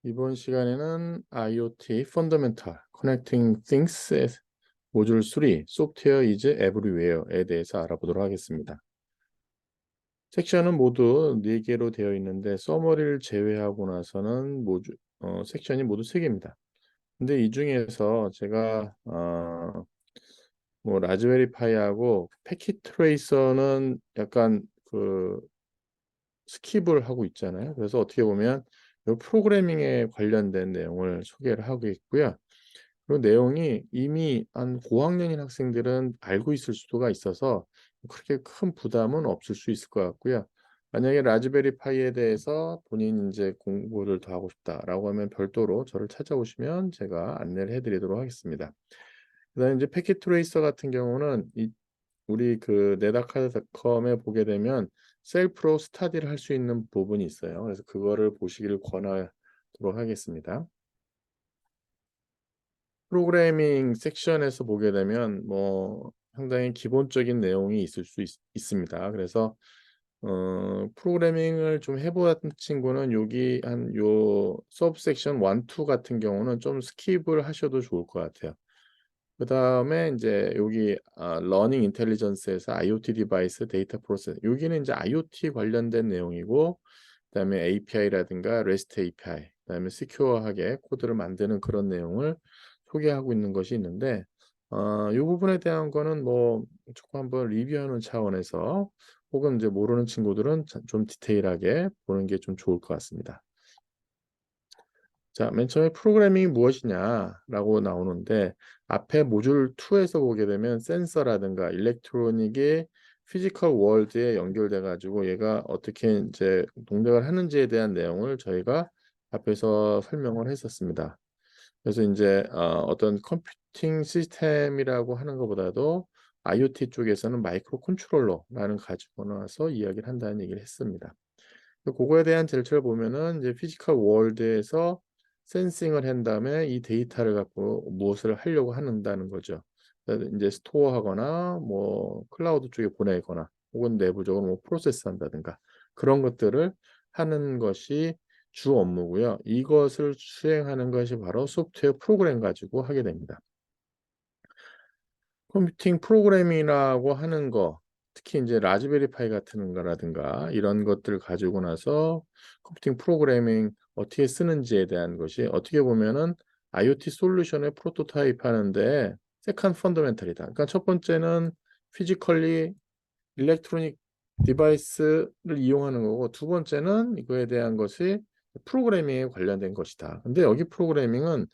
이번 시간에는 IoT Fundamental Connecting Things의 모듈 3 Software is Everywhere에 대해서 알아보도록 하겠습니다. 섹션은 모두 4개로 되어 있는데 서머리를 제외하고 나서는 섹션이 모두 3개입니다. 근데 이 중에서 제가 라즈베리 파이하고 패킷 트레이서는 약간 스킵을 하고 있잖아요. 그래서 어떻게 보면 이 프로그래밍에 관련된 내용을 소개를 하고 있고요. 그리고 내용이 이미 한 고학년인 학생들은 알고 있을 수가 있어서 그렇게 큰 부담은 없을 수 있을 것 같고요. 만약에 라즈베리 파이에 대해서 본인 이제 공부를 더 하고 싶다라고 하면 별도로 저를 찾아오시면 제가 안내를 해드리도록 하겠습니다. 그다음에 이제 패킷 트레이서 같은 경우는 우리 네다카닷컴에 보게 되면 셀프로 스터디를 할 수 있는 부분이 있어요. 그래서 그거를 보시기를 권하도록 하겠습니다. 프로그래밍 섹션에서 보게 되면 상당히 기본적인 내용이 있을 수 있습니다. 그래서 프로그래밍을 좀 해본 친구는 여기 요 서브 섹션 1, 2 같은 경우는 좀 스킵을 하셔도 좋을 것 같아요. 그다음에 이제 여기 러닝 인텔리전스에서 IoT 디바이스 데이터 프로세스, 여기는 이제 IoT 관련된 내용이고, 그다음에 API라든가 REST API, 그다음에 시큐어하게 코드를 만드는 그런 내용을 소개하고 있는 것이 있는데, 이 부분에 대한 거는 조금 한번 리뷰하는 차원에서, 혹은 이제 모르는 친구들은 좀 디테일하게 보는 게 좀 좋을 것 같습니다. 자, 맨 처음에 프로그래밍이 무엇이냐라고 나오는데, 앞에 모듈 2에서 보게 되면 센서라든가 일렉트로닉이 피지컬 월드에 연결돼 가지고 얘가 어떻게 이제 동작을 하는지에 대한 내용을 저희가 앞에서 설명을 했었습니다. 그래서 이제 어떤 컴퓨팅 시스템이라고 하는 것보다도 IoT 쪽에서는 마이크로 컨트롤러라는 가지고 나서 이야기를 한다는 얘기를 했습니다. 그거에 대한 절차를 보면은 이제 피지컬 월드에서 센싱을 한 다음에 이 데이터를 갖고 무엇을 하려고 한다는 거죠. 이제 스토어하거나 클라우드 쪽에 보내거나 혹은 내부적으로 프로세스 한다든가 그런 것들을 하는 것이 주 업무고요. 이것을 수행하는 것이 바로 소프트웨어 프로그램 가지고 하게 됩니다. 컴퓨팅 프로그램이라고 하는 거, 특히 이제 라즈베리 파이 같은 거라든가 이런 것들을 가지고 나서 컴퓨팅 프로그래밍 어떻게 쓰는지에 대한 것이 어떻게 보면은 IoT 솔루션의 프로토타입 하는데 세컨 펀더멘털이다. 그러니까 첫 번째는 피지컬리 일렉트로닉 디바이스를 이용하는 거고, 두 번째는 이거에 대한 것이 프로그래밍에 관련된 것이다. 근데 여기 프로그래밍은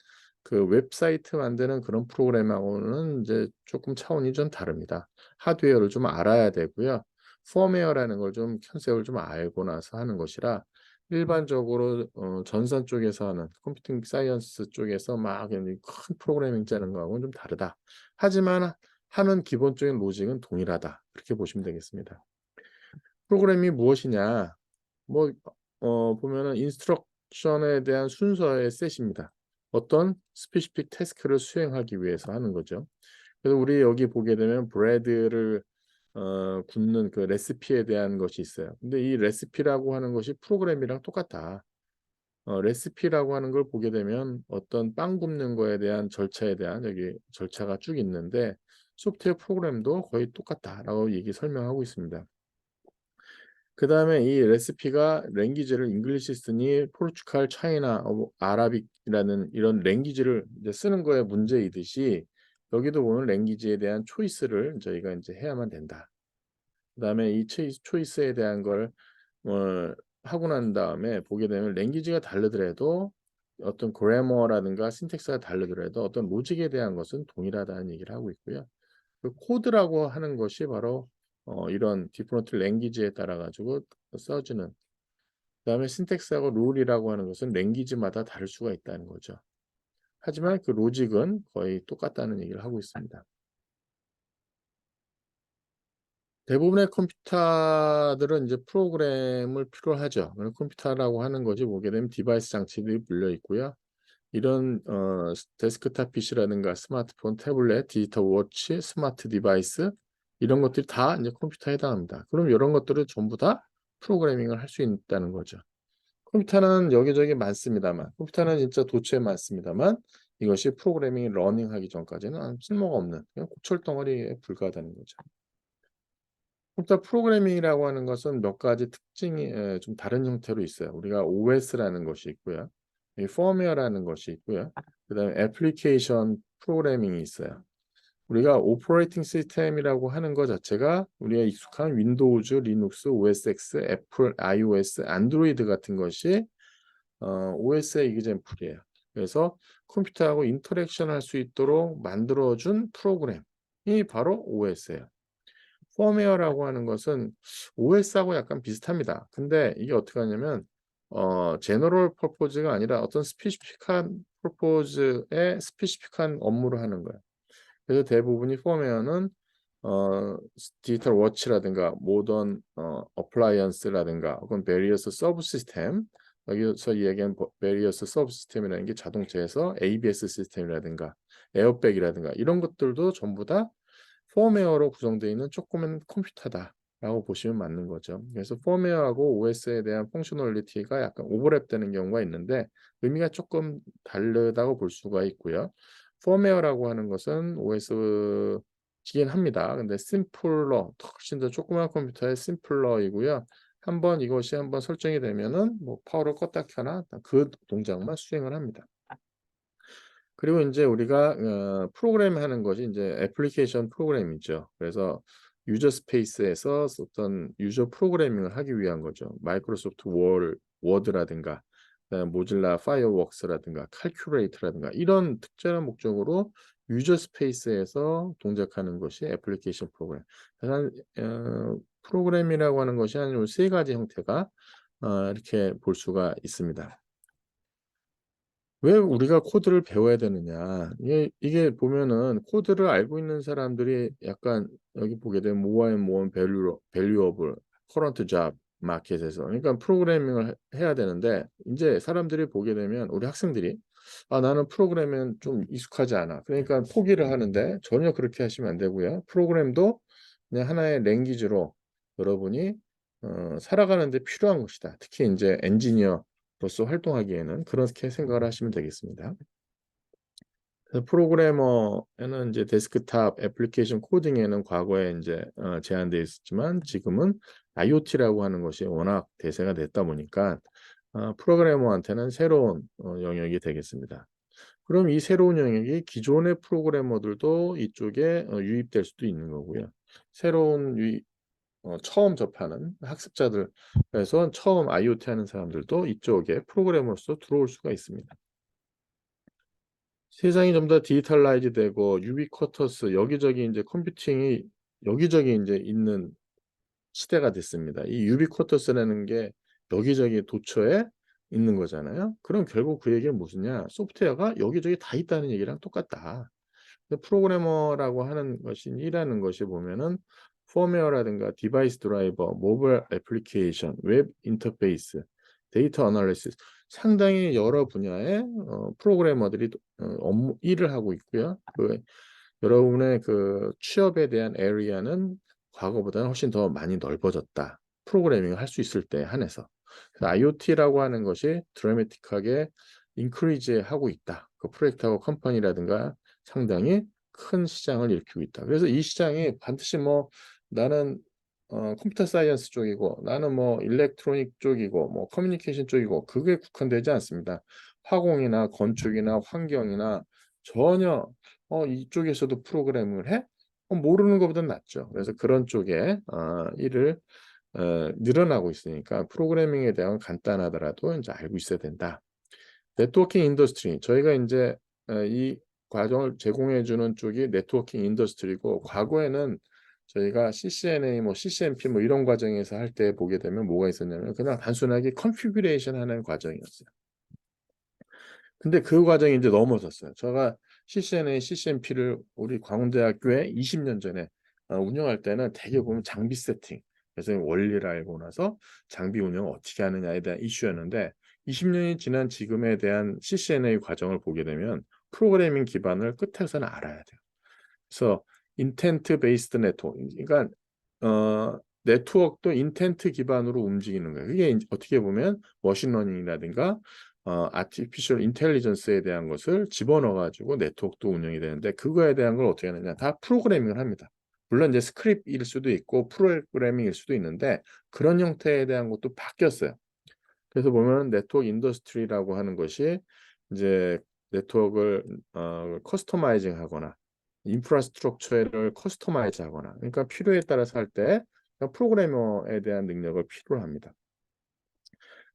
그 웹사이트 만드는 그런 프로그램하고는 이제 조금 차원이 좀 다릅니다. 하드웨어를 좀 알아야 되고요. 펌웨어라는 걸 좀 컨셉을 좀 알고 나서 하는 것이라, 일반적으로 전산 쪽에서 하는 컴퓨팅 사이언스 쪽에서 막 큰 프로그래밍 짜는 거하고는 좀 다르다. 하지만 하는 기본적인 로직은 동일하다. 그렇게 보시면 되겠습니다. 프로그램이 무엇이냐? 보면은 인스트럭션에 대한 순서의 셋입니다. 어떤 스페시픽 태스크를 수행하기 위해서 하는 거죠. 그래서 우리 여기 보게 되면 브레드를 굽는 그 레시피에 대한 것이 있어요. 근데 이 레시피라고 하는 것이 프로그램이랑 똑같다. 레시피라고 하는 걸 보게 되면 어떤 빵 굽는 거에 대한 절차에 대한 여기 절차가 쭉 있는데, 소프트웨어 프로그램도 거의 똑같다라고 설명하고 있습니다. 그 다음에 이 레시피가 랭귀지를 잉글리시 쓰니 포르투갈, 차이나, 아라빅이라는 이런 랭귀지를 이제 쓰는 거에 문제이듯이, 여기도 보면 랭귀지에 대한 초이스를 저희가 이제 해야만 된다. 그 다음에 이 초이스에 대한 걸 하고 난 다음에 보게 되면 랭귀지가 다르더라도, 어떤 그래머라든가 신텍스가 다르더라도 어떤 로직에 대한 것은 동일하다는 얘기를 하고 있고요. 그 코드라고 하는 것이 바로 이런 디퍼런트 랭귀지에 따라 가지고 써주는, 그다음에 신텍스하고 룰이라고 하는 것은 랭귀지마다 다를 수가 있다는 거죠. 하지만 그 로직은 거의 똑같다는 얘기를 하고 있습니다. 대부분의 컴퓨터들은 이제 프로그램을 필요로 하죠. 컴퓨터라고 하는 것이 보게 되면 디바이스 장치들이 불려 있고요. 이런 데스크탑 PC라든가 스마트폰, 태블릿, 디지털 워치, 스마트 디바이스, 이런 것들이 다 이제 컴퓨터에 해당합니다. 그럼 이런 것들을 전부 다 프로그래밍을 할 수 있다는 거죠. 컴퓨터는 여기저기 많습니다만, 컴퓨터는 진짜 도처에 많습니다만, 이것이 프로그래밍이 러닝하기 전까지는 쓸모가 없는 그냥 곡철덩어리에 불과하다는 거죠. 컴퓨터 프로그래밍이라고 하는 것은 몇 가지 특징이 좀 다른 형태로 있어요. 우리가 OS라는 것이 있고요. 이 펌웨어라는 것이 있고요. 그다음에 애플리케이션 프로그래밍이 있어요. 우리가 오퍼레이팅 시스템이라고 하는 것 자체가 우리가 익숙한 윈도우즈, 리눅스, OS X, 애플, iOS, 안드로이드 같은 것이 OS의 이그젬플이에요. 그래서 컴퓨터하고 인터랙션 할 수 있도록 만들어준 프로그램이 바로 OS예요. 펌웨어라고 하는 것은 OS하고 약간 비슷합니다. 근데 이게 어떻게 하냐면 제너럴 퍼포즈가 아니라 어떤 스페시픽한 퍼포즈에 스페시픽한 업무를 하는 거예요. 그래서 대부분이 펌웨어는 어 디지털 워치라든가 모던 어플라이언스라든가 혹은 베리어스 서브 시스템, 여기서 이야기한 베리어스 서브 시스템이라는 게 자동차에서 ABS 시스템이라든가 에어백이라든가 이런 것들도 전부 다 펌웨어로 구성되어 있는 조그만 컴퓨터다라고 보시면 맞는 거죠. 그래서 펌웨어하고 OS에 대한 펑셔널리티가 약간 오버랩되는 경우가 있는데 의미가 조금 다르다고 볼 수가 있고요. 펌웨어라고 하는 것은 OS이긴 합니다. 근데 심플러, 훨씬 더 조그만 컴퓨터의 심플러이고요. 한번 이것이 한번 설정이 되면은 뭐 파워를 껐다 켜나 그 동작만 수행을 합니다. 그리고 인제 우리가 프로그램하는 것이 인제 애플리케이션 프로그램이죠. 그래서 유저 스페이스에서 어떤 유저 프로그래밍을 하기 위한 거죠. 마이크로소프트 워드라든가 그다음에 모질라 파이어웍스라든가 칼큘레이터라든가 이런 특정한 목적으로 유저 스페이스에서 동작하는 것이 애플리케이션 프로그램. 한 프로그램이라고 하는 것이 한 요 세 가지 형태가 이렇게 볼 수가 있습니다. 왜 우리가 코드를 배워야 되느냐. 이게 보면은 코드를 알고 있는 사람들이 약간 여기 보게 되면 more and more valuable current job 마켓에서 그러니까 프로그래밍을 해야 되는데 인제 사람들이 보게 되면 우리 학생들이 '아 나는 프로그램은 좀 익숙하지 않아.' 그러니까 포기를 하는데 전혀 그렇게 하시면 안 되고요. 프로그램도 그냥 하나의 랭귀지로 여러분이 살아가는 데 필요한 것이다. 특히 인제 엔지니어로서 활동하기에는 그렇게 생각을 하시면 되겠습니다. 그래서 프로그래머에는 이제 데스크탑 애플리케이션 코딩에는 과거에 인제 제한되어 있었지만 지금은 IoT라고 하는 것이 워낙 대세가 됐다 보니까 프로그래머한테는 새로운 영역이 되겠습니다. 그럼 이 새로운 영역이 기존의 프로그래머들도 이쪽에 유입될 수도 있는 거고요. 새로운 처음 접하는 학습자들 그래서 처음 IoT 하는 사람들도 이쪽에 프로그래머로서 들어올 수가 있습니다. 세상이 좀 더 디지털라이즈 되고 유비쿼터스 여기저기 인제 컴퓨팅이 여기저기 인제 있는 시대가 됐습니다. 이 유비쿼터스라는 게 여기저기 도처에 있는 거잖아요. 그럼 결국 그 얘기는 무엇이냐? 소프트웨어가 여기저기 다 있다는 얘기랑 똑같다. 그 프로그래머라고 하는 것이 일하는 것이 보면은 펌웨어라든가 디바이스 드라이버, 모바일 애플리케이션, 웹 인터페이스, 데이터 애널리시스 상당히 여러 분야의 프로그래머들이 업무 일을 하고 있고요. 여러분의 그 취업에 대한 에리아는 과거보다는 훨씬 더 많이 넓어졌다. 프로그래밍을 할 수 있을 때 한해서. 그래서 IoT라고 하는 것이 드라마틱하게 인크리즈 하고 있다. 그 프로젝트하고 컴퍼니라든가 상당히 큰 시장을 일으키고 있다. 그래서 이 시장이 반드시 뭐 나는 컴퓨터 사이언스 쪽이고 나는 뭐 일렉트로닉 쪽이고 뭐 커뮤니케이션 쪽이고 그게 국한되지 않습니다. 화공이나 건축이나 환경이나 전혀 이쪽에서도 프로그램을 해? 모르는 것보단 낫죠. 그래서 그런 쪽에 일을 늘어나고 있으니까 프로그래밍에 대한 간단하더라도 인제 알고 있어야 된다. 네트워킹 인더스트리 저희가 인제 이 과정을 제공해 주는 쪽이 네트워킹 인더스트리고 과거에는 저희가 CCNA 뭐 CCNP 뭐 이런 과정에서 할 때 보게 되면 뭐가 있었냐면 그냥 단순하게 컨피규레이션 하는 과정이었어요. 근데 그 과정이 인제 넘어섰어요. 제가 CCNA, CCNP를 우리 광운대학교에 20년 전에 운영할 때는 대개 보면 장비 세팅 그래서 원리를 알고 나서 장비 운영을 어떻게 하느냐에 대한 이슈였는데 20 년이 지난 지금에 대한 CCNA 과정을 보게 되면 프로그래밍 기반을 끝에서는 알아야 돼요. 그래서 인텐트 베이스드 네트워크 그러니까 어 네트워크도 인텐트 기반으로 움직이는 거예요. 그게 어떻게 보면 머신러닝이라든가 아티피셜 인텔리전스에 대한 것을 집어넣어가지고 네트워크도 운영이 되는데 그거에 대한 걸 어떻게 하느냐 다 프로그래밍을 합니다. 물론 이제 스크립트일 수도 있고 프로그래밍일 수도 있는데 그런 형태에 대한 것도 바뀌었어요. 그래서 보면 네트워크 인더스트리라고 하는 것이 이제 네트워크를 커스터마이징 하거나 인프라스트럭처를 커스터마이즈 하거나 그러니까 필요에 따라서 할 때 프로그래머에 대한 능력을 필요로 합니다.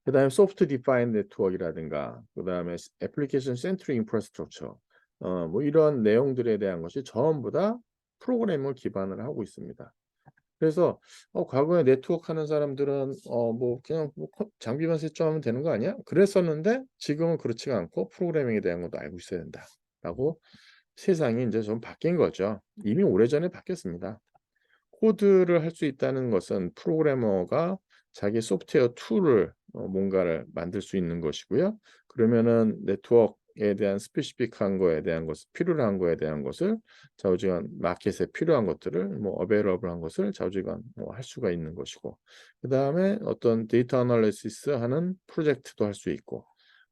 그다음에 소프트 디파인 네트워크라든가 그다음에 애플리케이션 센트릭 인프라스트럭처 뭐 이런 내용들에 대한 것이 전부 다 프로그램을 기반을 하고 있습니다. 그래서 과거에 네트워크 하는 사람들은 뭐 그냥 뭐 장비만 설정하면 되는 거 아니야? 그랬었는데 지금은 그렇지가 않고 프로그래밍에 대한 것도 알고 있어야 된다라고 세상이 이제 좀 바뀐 거죠. 이미 오래전에 바뀌었습니다. 코드를 할 수 있다는 것은 프로그래머가 자기 소프트웨어 툴을 뭔가를 만들 수 있는 것이고요. 그러면은 네트워크에 대한 스페시픽한 거에 대한 것을 필요로 한 거에 대한 것을 좌우지간 마켓에 필요한 것들을 뭐 어베이러블한 것을 좌우지간 뭐 할 수가 있는 것이고 그다음에 어떤 데이터 애널리시스 하는 프로젝트도 할 수 있고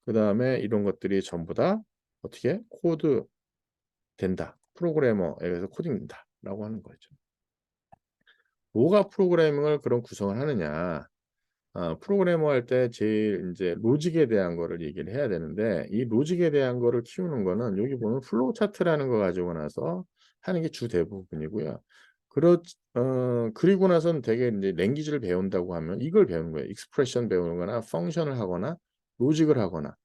그다음에 이런 것들이 전부 다 어떻게 코드 된다. 프로그래머에 의해서 코딩된다라고 하는 거죠. 뭐가 프로그래밍을 그런 구성을 하느냐. 프로그래머 할 때 제일 이제 로직에 대한 거를 얘기를 해야 되는데 이 로직에 대한 거를 키우는 거는 여기 보면 플로우 차트라는 거 가지고 나서 하는 게 주 대부분이고요. 그리고 나서는 되게 이제 랭귀지를 배운다고 하면 이걸 배우는 거예요. 익스프레션 배우는 거나 펑션을 하거나 로직을 하거나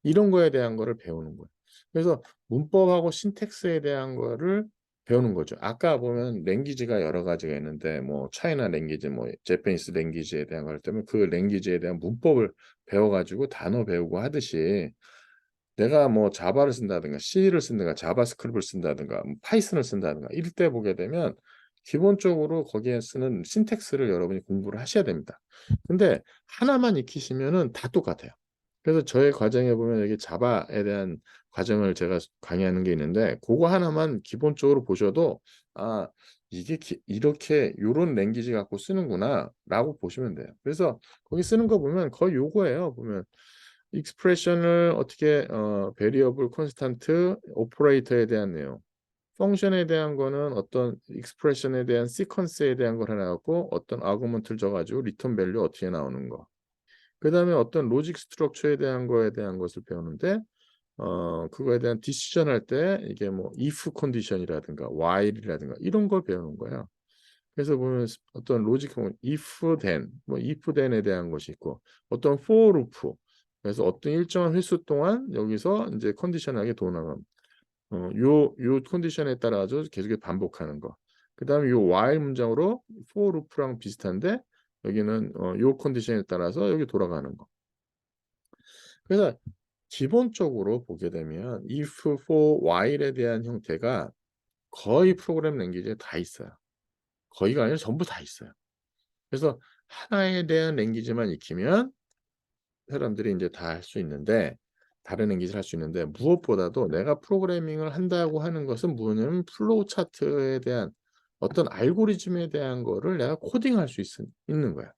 이런 거에 대한 거를 배우는 거예요. 그래서 문법하고 신텍스에 대한 거를 배우는 거죠. 아까 보면 랭귀지가 여러 가지가 있는데 뭐 차이나 랭귀지 뭐 재패니스 랭귀지에 대한 걸 때문에 그 랭귀지에 대한 문법을 배워 가지고 단어 배우고 하듯이 내가 뭐 자바를 쓴다든가 C를 쓴다든가 자바스크립트를 쓴다든가 뭐 파이썬을 쓴다든가 이럴 때 보게 되면 기본적으로 거기에 쓰는 신텍스를 여러분이 공부를 하셔야 됩니다. 근데 하나만 익히시면은 다 똑같아요. 그래서 저의 과정에 보면 여기 자바에 대한 과정을 제가 강의하는 게 있는데 그거 하나만 기본적으로 보셔도 아 이게 이렇게 요런 랭귀지 갖고 쓰는구나라고 보시면 돼요. 그래서 거기 쓰는 거 보면 거의 요거예요. 보면 익스프레션을 어떻게 베리어블 콘스탄트 오퍼레이터에 대한 내용 펑션에 대한 거는 어떤 익스프레션에 대한 시퀀스에 대한 걸 하나 갖고 어떤 아구먼트를 줘 가지고 리턴 밸류 어떻게 나오는 거 그다음에 어떤 로직 스트럭처에 대한 거에 대한 것을 배우는데 그거에 대한 디시전 할 때 이게 뭐 if 컨디션이라든가 while이라든가 이런 걸 배우는 거예요. 그래서 보면 어떤 로직 if then 뭐 if then에 대한 것이 있고 어떤 for loop 그래서 어떤 일정한 횟수 동안 여기서 이제 컨디셔널하게 돌아가는 요 컨디션에 따라서 계속 반복하는 거. 그다음에 요 while 문장으로 for loop랑 비슷한데 여기는 요 컨디션에 따라서 여기 돌아가는 거. 그래서 기본적으로 보게 되면 if, for, while에 대한 형태가 거의 프로그램 랭귀지에 다 있어요. 거의가 아니라 전부 다 있어요. 그래서 하나에 대한 랭귀지만 익히면 사람들이 인제 다 할 수 있는데 다른 랭귀지를 할 수 있는데 무엇보다도 내가 프로그래밍을 한다고 하는 것은 뭐냐면 플로우 차트에 대한 어떤 알고리즘에 대한 거를 내가 코딩할 수 있는 거야.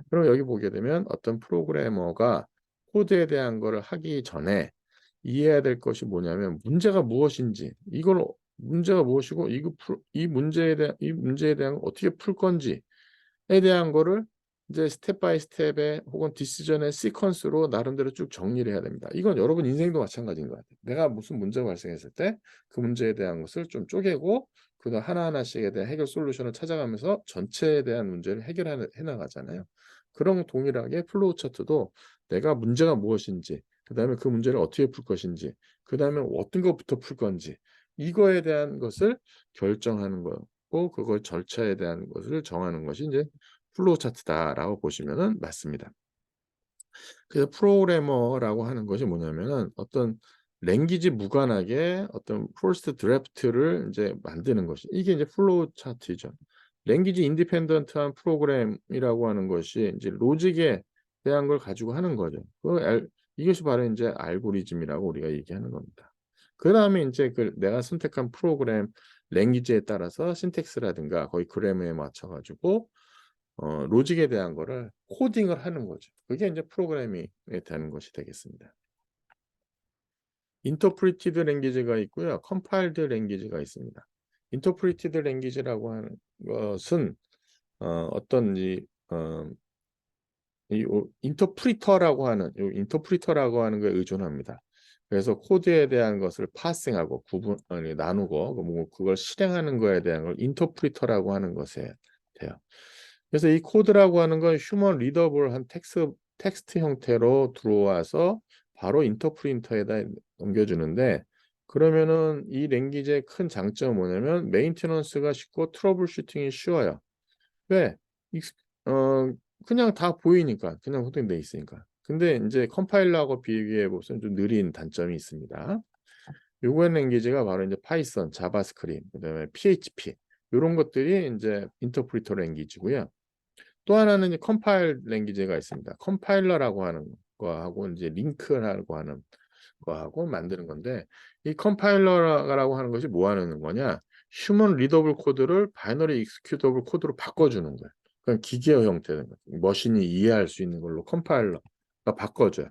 그럼 여기 보게 되면 어떤 프로그래머가 코드에 대한 거를 하기 전에 이해해야 될 것이 뭐냐면 문제가 무엇인지 이걸 문제가 무엇이고 이 문제에 대한 어떻게 풀 건지에 대한 거를 이제 스텝 바이 스텝에 혹은 디시전의 시퀀스로 나름대로 쭉 정리를 해야 됩니다. 이건 여러분 인생도 마찬가지인 것 같아요. 내가 무슨 문제가 발생했을 때 그 문제에 대한 것을 좀 쪼개고 그다음 하나하나씩에 대한 해결 솔루션을 찾아가면서 전체에 대한 문제를 해 나가잖아요. 그런 동일하게 플로우 차트도 내가 문제가 무엇인지 그다음에 그 문제를 어떻게 풀 것인지 그다음에 어떤 것부터 풀 건지 이거에 대한 것을 결정하는 거고 그거 절차에 대한 것을 정하는 것이 인제 플로우 차트다라고 보시면은 맞습니다. 그래서 프로그래머라고 하는 것이 뭐냐면은 어떤 랭귀지 무관하게 어떤 퍼스트 드래프트를 인제 만드는 것이 이게 이제 플로우 차트이죠. 랭귀지 인디펜던트한 프로그램이라고 하는 것이 인제 로직에 대한 걸 가지고 하는 거죠. 이것이 바로 인제 알고리즘이라고 우리가 얘기하는 겁니다. 그다음에 인제 그 내가 선택한 프로그램 랭귀지에 따라서 신텍스라든가 거기 그래머에 맞춰 가지고 로직에 대한 거를 코딩을 하는 거죠. 그게 이제 프로그래밍에 되는 것이 되겠습니다. 인터프리티드 랭귀지가 있고요. 컴파일드 랭귀지가 있습니다. 인터프리티드 랭귀지라고 하는 것은 어떤 인터프리터라고 하는 거에 의존합니다. 그래서 코드에 대한 것을 파싱하고 나누고 뭐 그걸 실행하는 거에 대한 걸 인터프리터라고 하는 것에 돼요. 그래서 이 코드라고 하는 건 휴먼 리더블한 텍스트 형태로 들어와서 바로 인터프리터에다 넘겨주는데, 그러면은 이 랭귀지의 큰 장점은 뭐냐면 메인테넌스가 쉽고 트러블 슈팅이 쉬워요. 왜? 익스 어 그냥 다 보이니까. 그냥 호딩돼 있으니까. 근데 인제 컴파일러하고 비교해 보면 좀 느린 단점이 있습니다. 요구하는 랭귀지가 바로 인제 파이썬, 자바스크립트, 그다음에 PHP 요런 것들이 인제 인터프리터 랭귀지고요. 또 하나는 이제 컴파일 랭귀지가 있습니다. 컴파일러라고 하는 거하고 인제 링크라고 하는 거하고 만드는 건데, 이 컴파일러라고 하는 것이 뭐 하는 거냐? 휴먼 리더블 코드를 바이너리 익스큐더블 코드로 바꿔주는 거예요. 그냥 기계어 형태는 머신이 이해할 수 있는 걸로 컴파일러가 바꿔줘요.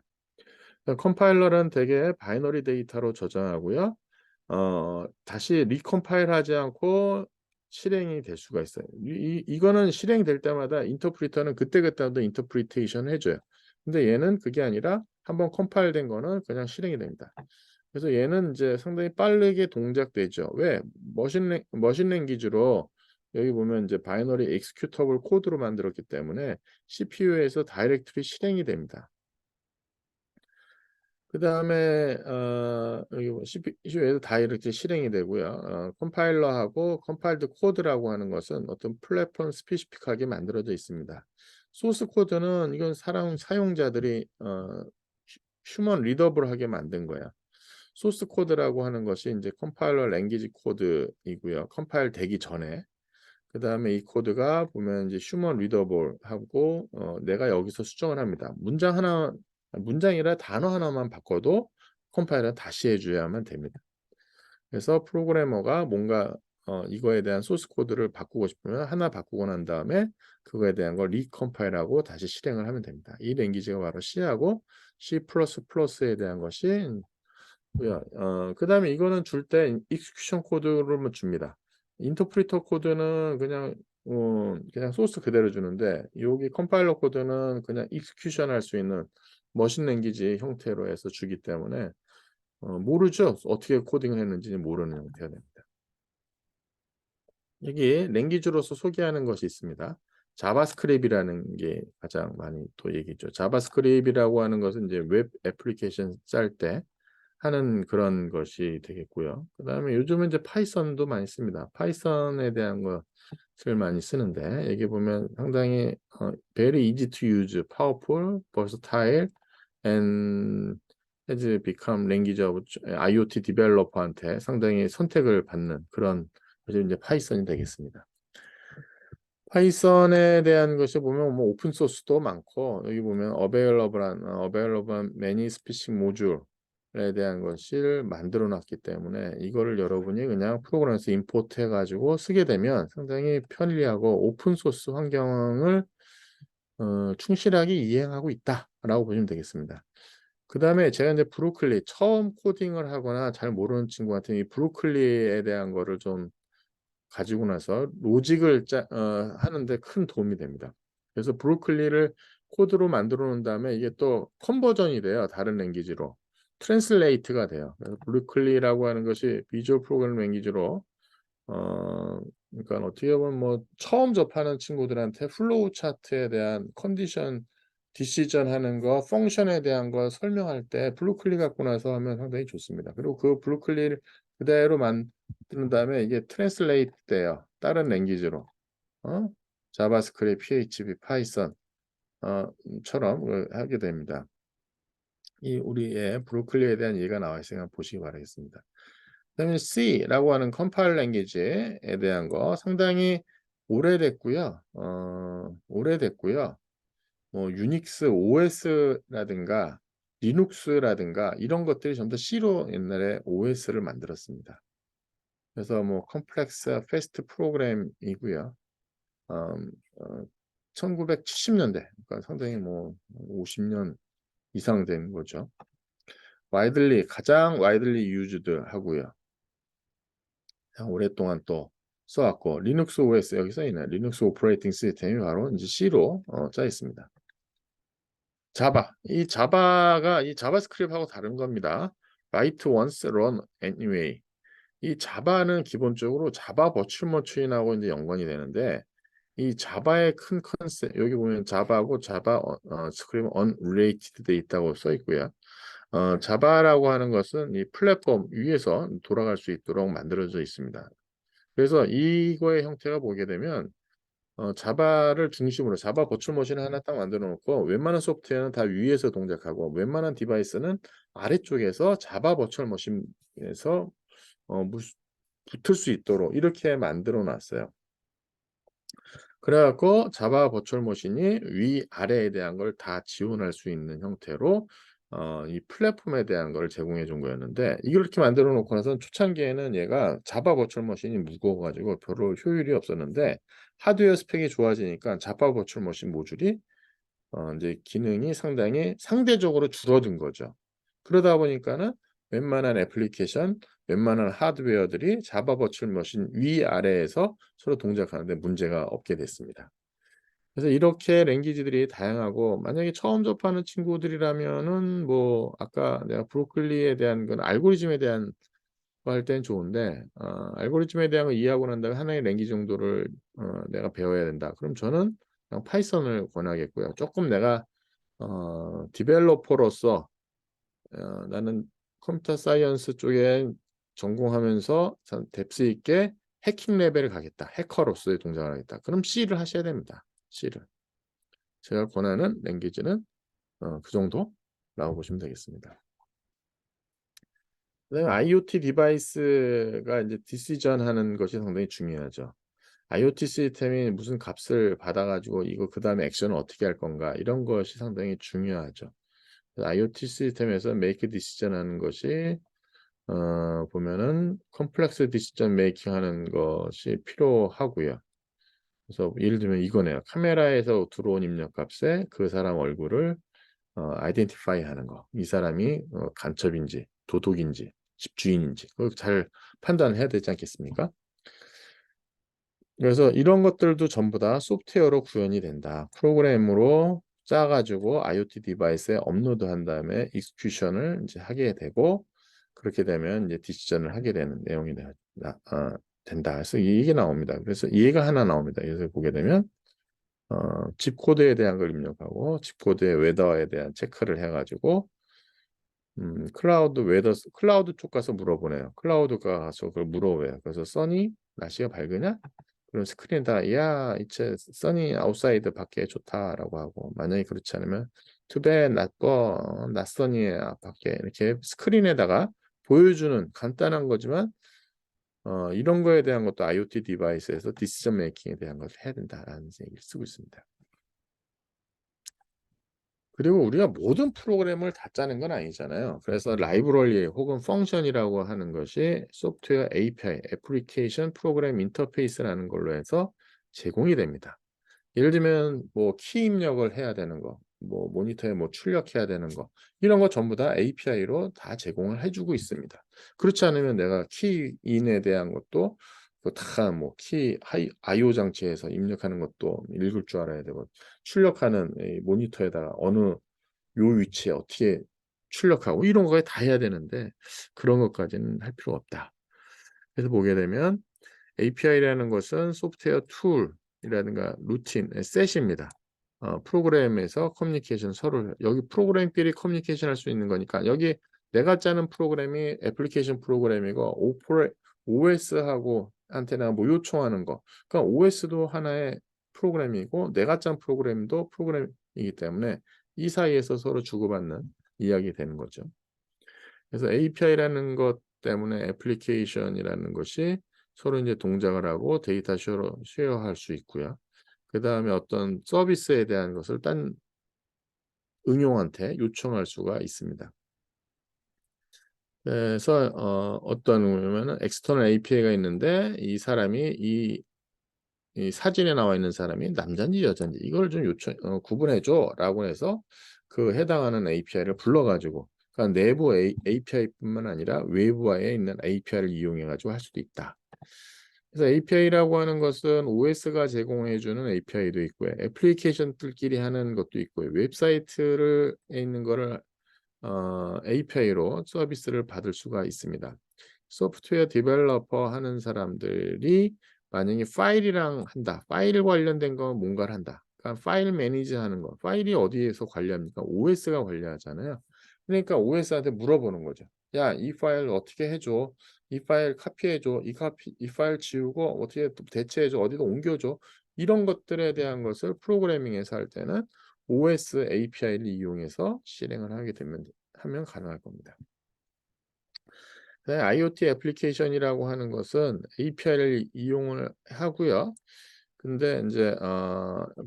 그러니까 컴파일러는 대개 바이너리 데이터로 저장하고요. 다시 리컴파일하지 않고 실행이 될 수가 있어요. 이거는 실행이 될 때마다 인터프리터는 그때그때마다 인터프리테이션 해줘요. 근데 얘는 그게 아니라 한번 컴파일된 거는 그냥 실행이 됩니다. 그래서 얘는 이제 상당히 빠르게 동작되죠. 왜? 머신 랭귀지로 여기 보면 이제 바이너리 executable 코드로 만들었기 때문에 CPU에서 다이렉트리 실행이 됩니다. 그다음에 여기 CPU에서 다이렉트 실행이 되고요. 컴파일러하고 컴파일드 코드라고 하는 것은 어떤 플랫폼 스페시픽하게 만들어져 있습니다. 소스 코드는 이건 사용자들이 휴먼 리더블하게 만든 거야. 소스 코드라고 하는 것이 이제 컴파일러 랭귀지 코드이고요. 컴파일 되기 전에. 그다음에 이 코드가 보면 이제 휴먼 리더블하고 내가 여기서 수정을 합니다. 문장이라 단어 하나만 바꿔도 컴파일러 다시 해 줘야만 됩니다. 그래서 프로그래머가 뭔가 이거에 대한 소스 코드를 바꾸고 싶으면 하나 바꾸고 난 다음에 그거에 대한 걸 리컴파일하고 다시 실행을 하면 됩니다. 이 랭귀지가 바로 C하고 C++에 대한 것이 고요. 그다음에 이거는 줄 때 익스큐션 코드로만 줍니다. 인터프리터 코드는 그냥 소스 그대로 주는데, 여기 컴파일러 코드는 그냥 익스큐션 할 수 있는 머신 랭귀지 형태로 해서 주기 때문에 모르죠. 어떻게 코딩을 했는지는 모르는 형태가 됩니다. 여기 랭귀지로서 소개하는 것이 있습니다. 자바스크립트이라는 게 가장 많이 또 얘기죠. 자바스크립트이라고 하는 것은 이제 웹 애플리케이션 짤 때 하는 그런 것이 되겠고요. 그다음에 요즘은 이제 파이썬도 많이 씁니다. 파이썬에 대한 것을 많이 쓰는데, 여기 보면 상당히 very easy to use, powerful, versatile, and has become language of IoT developer한테 상당히 선택을 받는 그런 것이 이제 파이썬이 되겠습니다. 파이썬에 대한 것이 보면 뭐 오픈 소스도 많고, 여기 보면 available many specific module에 대한 것을 만들어 놨기 때문에 이거를 여러분이 그냥 프로그램에서 임포트 해 가지고 쓰게 되면 상당히 편리하고 오픈 소스 환경을 충실하게 이행하고 있다라고 보시면 되겠습니다. 그다음에 제가 이제 브로클리 처음 코딩을 하거나 잘 모르는 친구한테 이 브로클리에 대한 거를 좀 가지고 나서 로직을 하는데 큰 도움이 됩니다. 그래서 브로콜리를 코드로 만들어 놓은 다음에 이게 또 컨버전이 돼요. 다른 랭귀지로. 트랜슬레이트가 돼요. 그래서 브로콜리라고 하는 것이 비주얼 프로그래밍 랭귀지로 그러니까 어떻게 보면 뭐 처음 접하는 친구들한테 플로우 차트에 대한 컨디션 디시전 하는 거, 펑션에 대한 거 설명할 때 브로콜리 갖고 나서 하면 상당히 좋습니다. 그리고 그 브로콜리를 그대로 만든 다음에 이게 트랜슬레이트 돼요. 다른 랭귀지로. 어? 자바스크립트, PHP, 파이썬 처럼 하게 됩니다. 이 우리의 브로콜리에 대한 얘기가 나와 있으니까 보시기 바라겠습니다. 그다음에 C라고 하는 컴파일 랭귀지에 대한 거 상당히 오래됐고요. 오래됐고요. 뭐 유닉스 OS라든가 리눅스라든가 이런 것들이 전부 다 C로 옛날에 OS를 만들었습니다. 그래서 뭐 컴플렉스 패스트 프로그램이고요. 어 1970년대, 그러니까 상당히 뭐 50년 이상 된 거죠. 가장 와이들리 유즈드 하고요. 오랫동안 또 써왔고, 리눅스 OS 여기 써있네. 리눅스 오퍼레이팅 시스템이 바로 이제 C로 짜 있습니다. 이 자바가 이 자바스크립트하고 다른 겁니다. Write once, run anyway. 이 자바는 기본적으로 자바 버추얼머신하고 이제 연관이 되는데, 이 자바의 큰 컨셉, 여기 보면 자바하고 자바 스크립트 unrelated 돼 있다고 써 있고요. 자바라고 하는 것은 이 플랫폼 위에서 돌아갈 수 있도록 만들어져 있습니다. 그래서 이거의 형태가 보게 되면 자바를 중심으로 자바 버추얼머신을 하나 딱 만들어 놓고 웬만한 소프트웨어는 다 위에서 동작하고 웬만한 디바이스는 아래쪽에서 자바 버추얼머신에서 붙을 수 있도록 이렇게 만들어 놨어요. 그래갖고 자바 버추얼머신이 위아래에 대한 걸 다 지원할 수 있는 형태로 이 플랫폼에 대한 걸 제공해 준 거였는데, 이렇게 만들어 놓고 나서 초창기에는 얘가 자바 버추얼머신이 무거워가지고 별로 효율이 없었는데, 하드웨어 스펙이 좋아지니까 자바 버추얼머신 모듈이 이제 기능이 상대적으로 줄어든 거죠. 그러다 보니까는 웬만한 애플리케이션, 웬만한 하드웨어들이 자바 버추얼머신 위아래에서 서로 동작하는데 문제가 없게 됐습니다. 그래서 이렇게 랭귀지들이 다양하고, 만약에 처음 접하는 친구들이라면은 뭐 아까 내가 브로콜리에 대한 건 알고리즘에 대한 거 할 땐 좋은데, 알고리즘에 대한 걸 이해하고 난 다음에 하나의 랭귀지 정도를 내가 배워야 된다. 그럼 저는 그냥 파이썬을 권하겠고요. 조금 내가 디벨로퍼로서 나는 컴퓨터 사이언스 쪽에 전공하면서 뎁스 있게 해킹 레벨을 가겠다. 해커로서의 동작을 하겠다. 그럼 C를 하셔야 됩니다. C를. 제가 권하는 랭귀지는 그 정도라고 보시면 되겠습니다. 그다음에 IoT 디바이스가 이제 디시전 하는 것이 상당히 중요하죠. IoT 시스템이 무슨 값을 받아가지고 이거 그 다음에 액션을 어떻게 할 건가, 이런 것이 상당히 중요하죠. IoT 시스템에서 make decision 하는 것이 보면은 컴플렉스 디시전 메이킹 하는 것이 필요하고요. 그래서 예를 들면 이거네요. 카메라에서 들어온 입력값에 그 사람 얼굴을 아이덴티파이 하는 거. 이 사람이 간첩인지 도둑인지 집주인인지 그걸 잘 판단해야 되지 않겠습니까? 그래서 이런 것들도 전부 다 소프트웨어로 구현이 된다. 프로그램으로 짜가지고 IoT 디바이스에 업로드한 다음에 익스큐션을 이제 하게 되고, 그렇게 되면 이제 디시전을 하게 되는 내용이 된다. 그래서 이게 나옵니다. 그래서 얘가 하나 나옵니다. 그래서 보게 되면 집 코드에 대한 걸 입력하고 집 코드의 웨더에 대한 체크를 해가지고 클라우드 쪽 가서 물어보네요. 클라우드가 가서 그걸 물어봐요. 그래서 써니 날씨가 밝으냐? 그럼 스크린에다 야 이제 써니 아웃사이드 밖에 좋다라고 하고, 만약에 그렇지 않으면 투베 낯선이야 밖에, 이렇게 스크린에다가 보여주는 간단한 거지만 이런 거에 대한 것도 IoT 디바이스에서 디시전 메이킹에 대한 것을 해야 된다라는 얘기를 쓰고 있습니다. 그리고 우리가 모든 프로그램을 다 짜는 건 아니잖아요. 그래서 라이브러리 혹은 펑션이라고 하는 것이 소프트웨어 API, 애플리케이션 프로그램 인터페이스라는 걸로 해서 제공이 됩니다. 예를 들면 뭐 키 입력을 해야 되는 거, 뭐 모니터에 뭐 출력해야 되는 거, 이런 거 전부 다 API로 다 제공을 해주고 있습니다. 그렇지 않으면 내가 키인에 대한 것도 다뭐 IO 장치에서 입력하는 것도 읽을 줄 알아야 되고, 출력하는 이 모니터에다가 어느 요 위치에 어떻게 출력하고 이런 거에 다 해야 되는데, 그런 것까지는 할 필요가 없다. 그래서 보게 되면 API라는 것은 소프트웨어 툴이라든가 루틴, 셋입니다. 프로그램에서 커뮤니케이션 서로, 여기 프로그램끼리 커뮤니케이션 할 수 있는 거니까, 여기 내가 짜는 프로그램이 애플리케이션 프로그램이고 OS하고 한테나 뭐 요청하는 거, 그러니까 OS도 하나의 프로그램이고 내가 짠 프로그램도 프로그램이기 때문에 이 사이에서 서로 주고받는 이야기 되는 거죠. 그래서 API라는 것 때문에 애플리케이션이라는 것이 서로 이제 동작을 하고 데이터 쉐어할 수 있고요. 그 다음에 어떤 서비스에 대한 것을 딴 응용한테 요청할 수가 있습니다. 그래서 어떤 경우에는 엑스터널 API가 있는데 이 사람이 이 이 사진에 나와 있는 사람이 남자인지 여자인지 이걸 좀 구분해줘라고 해서 그 해당하는 API를 불러가지고 그러니까 내부 API뿐만 아니라 외부에 있는 API를 이용해가지고 할 수도 있다. 그래서 API라고 하는 것은 OS가 제공해주는 API도 있고요. 애플리케이션들끼리 하는 것도 있고요. 웹사이트에 있는 거를 API로 서비스를 받을 수가 있습니다. 소프트웨어 디벨로퍼 하는 사람들이 만약에 파일이랑 한다. 파일 관련된 거 뭔가를 한다. 그러니까 파일 매니지 하는 거. 파일이 어디에서 관리합니까? OS가 관리하잖아요. 그러니까 OS한테 물어보는 거죠. 야, 이 파일 어떻게 해줘? 이 파일 카피해줘. 이 파일 지우고 어떻게 대체해줘. 어디다 옮겨줘. 이런 것들에 대한 것을 프로그래밍에서 할 때는 OS API를 이용해서 실행을 하면 가능할 겁니다. IoT 애플리케이션이라고 하는 것은 API를 이용을 하고요. 근데 이제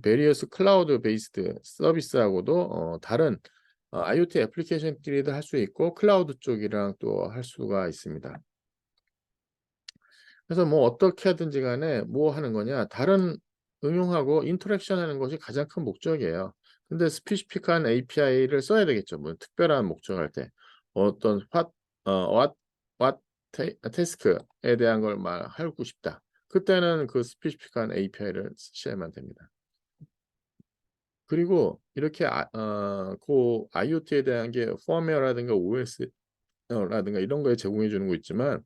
베리어스 클라우드 베이스드 서비스하고도 다른 IoT 애플리케이션끼리도 할 수 있고 클라우드 쪽이랑 또 할 수가 있습니다. 그래서 뭐 어떻게 하든지 간에 뭐 하는 거냐 다른 응용하고 인터랙션 하는 것이 가장 큰 목적이에요. 근데 스페시픽한 API를 써야 되겠죠. 뭐 특별한 목적할 때 어떤 what task에 대한 걸 말하고 싶다. 그때는 그 스페시픽한 API를 쓰셔야만 됩니다. 그리고 이렇게 그 IoT에 대한 게 펌웨어라든가 OS라든가 이런 거에 제공해 주는 거 있지만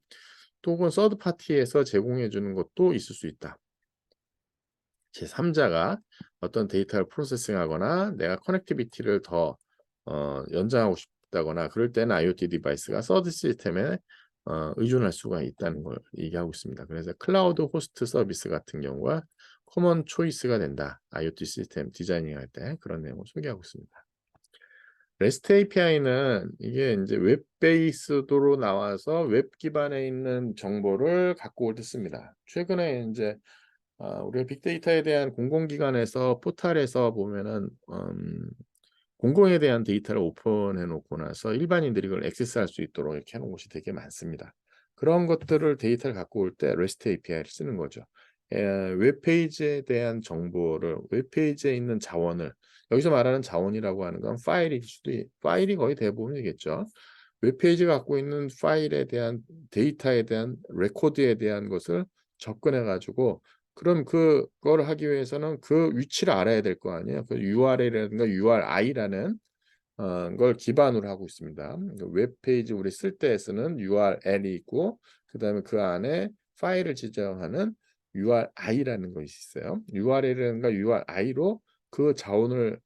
또 그건 서드 파티에서 제공해 주는 것도 있을 수 있다. 제3자가 어떤 데이터를 프로세싱하거나 내가 커넥티비티를 더 연장하고 싶다거나 그럴 때는 IoT 디바이스가 서드 시스템에 의존할 수가 있다는 걸 얘기하고 있습니다. 그래서 클라우드 호스트 서비스 같은 경우가 커먼 초이스가 된다. IoT 시스템 디자이닝할 때 그런 내용을 소개하고 있습니다. REST API는 이게 이제 웹 베이스도로 나와서 웹 기반에 있는 정보를 갖고 올 때 씁니다. 최근에 이제 우리가 빅데이터에 대한 공공기관에서 포털에서 보면은 공공에 대한 데이터를 오픈해 놓고 나서 일반인들이 그걸 액세스할 수 있도록 이렇게 해놓은 곳이 되게 많습니다. 그런 것들을 데이터를 갖고 올 때 REST API를 쓰는 거죠. 웹페이지에 대한 정보를 웹페이지에 있는 자원을 여기서 말하는 자원이라고 하는 건 파일이 거의 대부분이겠죠. 웹페이지가 갖고 있는 파일에 대한 데이터에 대한 레코드에 대한 것을 접근해 가지고 그럼 그거를 하기 위해서는 그 위치를 알아야 될 거 아니에요. 그 URL이라든가 URI라는 걸 기반으로 하고 있습니다. 웹페이지 우리 쓸 때 쓰는 URL이 있고 그다음에 그 안에 파일을 지정하는 URI라는 것이 있어요. URL이라든가 URI로 그 자원을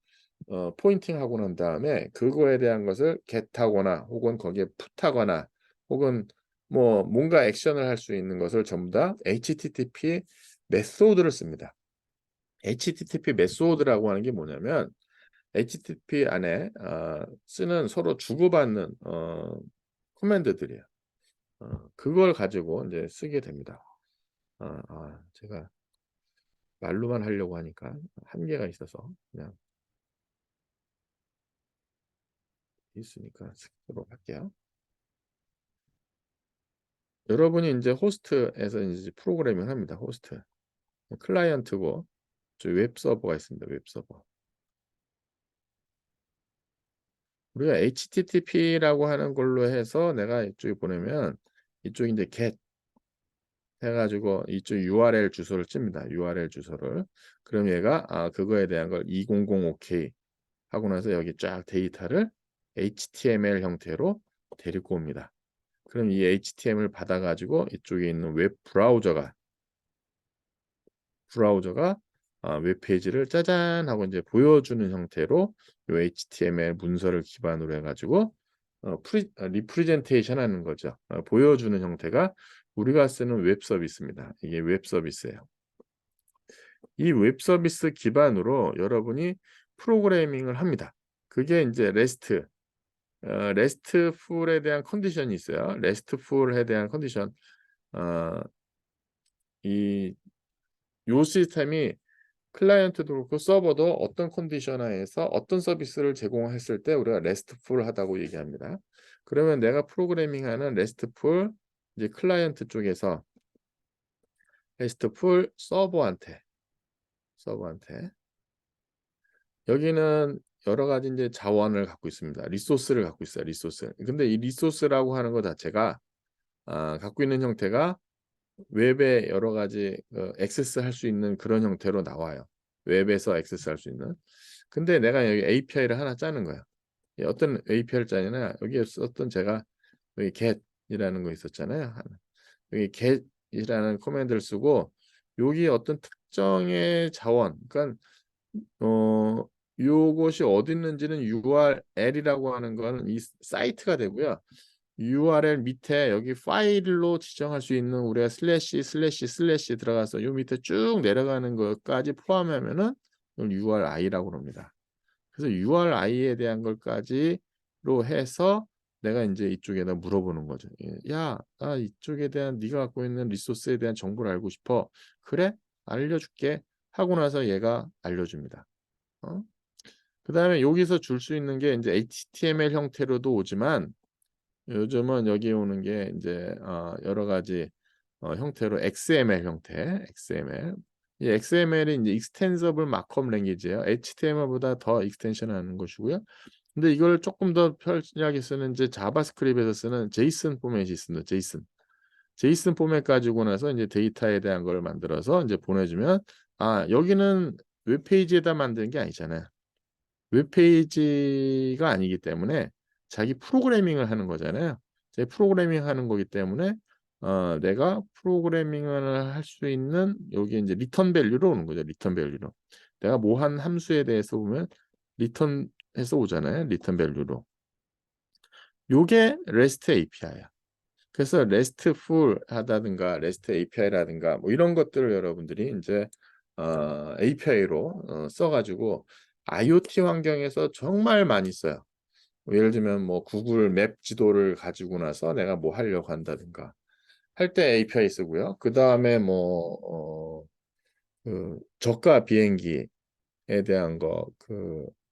포인팅하고 난 다음에 그거에 대한 것을 get하거나 혹은 거기에 put하거나 혹은 뭐 뭔가 액션을 할 수 있는 것을 전부 다 HTTP 메소드를 씁니다. HTTP 메소드라고 하는 게 뭐냐면 HTTP 안에 쓰는 서로 주고받는 커맨드들이에요. 그걸 가지고 이제 쓰게 됩니다. 제가 말로만 하려고 하니까 한계가 있어서 그냥 있으니까 스킵으로 할게요. 여러분이 이제 호스트에서 이제 프로그래밍을 합니다. 호스트. 클라이언트고 저희 웹 서버가 있습니다. 웹 서버. 우리가 HTTP라고 하는 걸로 해서 내가 이쪽에 보내면 이쪽에 이제 get 해가지고 이쪽 URL 주소를 찝니다. URL 주소를. 그럼 얘가 그거에 대한 걸 2005K 하고 나서 여기 쫙 데이터를 HTML 형태로 데리고 옵니다. 그럼 이 HTML 받아가지고 이쪽에 있는 웹 브라우저가 웹페이지를 짜잔 하고 이제 보여주는 형태로 이 HTML 문서를 기반으로 해가지고 리프레젠테이션 하는 거죠. 보여주는 형태가 우리가 쓰는 웹 서비스입니다. 이게 웹 서비스예요. 이 웹 서비스 기반으로 여러분이 프로그래밍을 합니다. 그게 이제 레스트풀에 대한 컨디션이 있어요. 레스트풀에 대한 컨디션. 요 시스템이 클라이언트도 그렇고 서버도 어떤 컨디션 하에서 어떤 서비스를 제공했을 때 우리가 레스트풀 하다고 얘기합니다. 그러면 내가 프로그래밍하는 레스트풀 이제 클라이언트 쪽에서 레스트풀 서버한테 서버한테. 여기는 여러 가지 이제 자원을 갖고 있습니다. 리소스를 갖고 있어요. 리소스. 근데 이 리소스라고 하는 것 자체가 갖고 있는 형태가 웹에 여러 가지 액세스할 수 있는 그런 형태로 나와요. 웹에서 액세스할 수 있는. 근데 내가 여기 API를 하나 짜는 거야. 어떤 API를 짜냐면 여기에 썼던 제가 여기 get이라는 거 있었잖아요. 여기 get이라는 커맨드를 쓰고 여기 어떤 특정의 자원, 그러니까 요것이 어디 있는지는 URL이라고 하는 거는 이 사이트가 되고요. URL 밑에 여기 파일로 지정할 수 있는 우리가 슬래시 들어가서 요 밑에 쭉 내려가는 것까지 포함하면은 이걸 URI라고 합니다. 그래서 URI에 대한 걸까지로 해서 내가 이제 이쪽에다 물어보는 거죠. 야, 나 이쪽에 대한 네가 갖고 있는 리소스에 대한 정보를 알고 싶어. 그래? 알려줄게. 하고 나서 얘가 알려줍니다. 그다음에 여기서 줄 수 있는 게 이제 HTML 형태로도 오지만 요즘은 여기 오는 게 이제 여러 가지 형태로 XML 형태, XML. 이 XML이 이제 Extensible Markup Language예요. HTML보다 더 익스텐션하는 것이고요. 근데 이걸 조금 더 편리하게 쓰는 이제 자바스크립트에서 쓰는 JSON 포맷이 있습니다. JSON 포맷 가지고 나서 이제 데이터에 대한 걸 만들어서 이제 보내주면 여기는 웹페이지에다 만드는 게 아니잖아요. 웹페이지가 아니기 때문에 자기 프로그래밍을 하는 거잖아요. 제 프로그래밍 하는 거기 때문에 내가 프로그래밍을 할 수 있는 여기 이제 리턴 밸류로 오는 거죠. 리턴 밸류로. 내가 뭐 한 함수에 대해서 보면 리턴해서 오잖아요. 리턴 밸류로. 요게 REST API야. 그래서 RESTful 하다든가 REST API라든가 뭐 이런 것들을 여러분들이 이제 API로 써가지고 IoT 환경에서 정말 많이 써요. 예를 들면 뭐 구글 맵 지도를 가지고 나서 내가 뭐 하려고 한다든가 할 때 API 쓰고요. 그 다음에 뭐 저가 비행기에 대한 거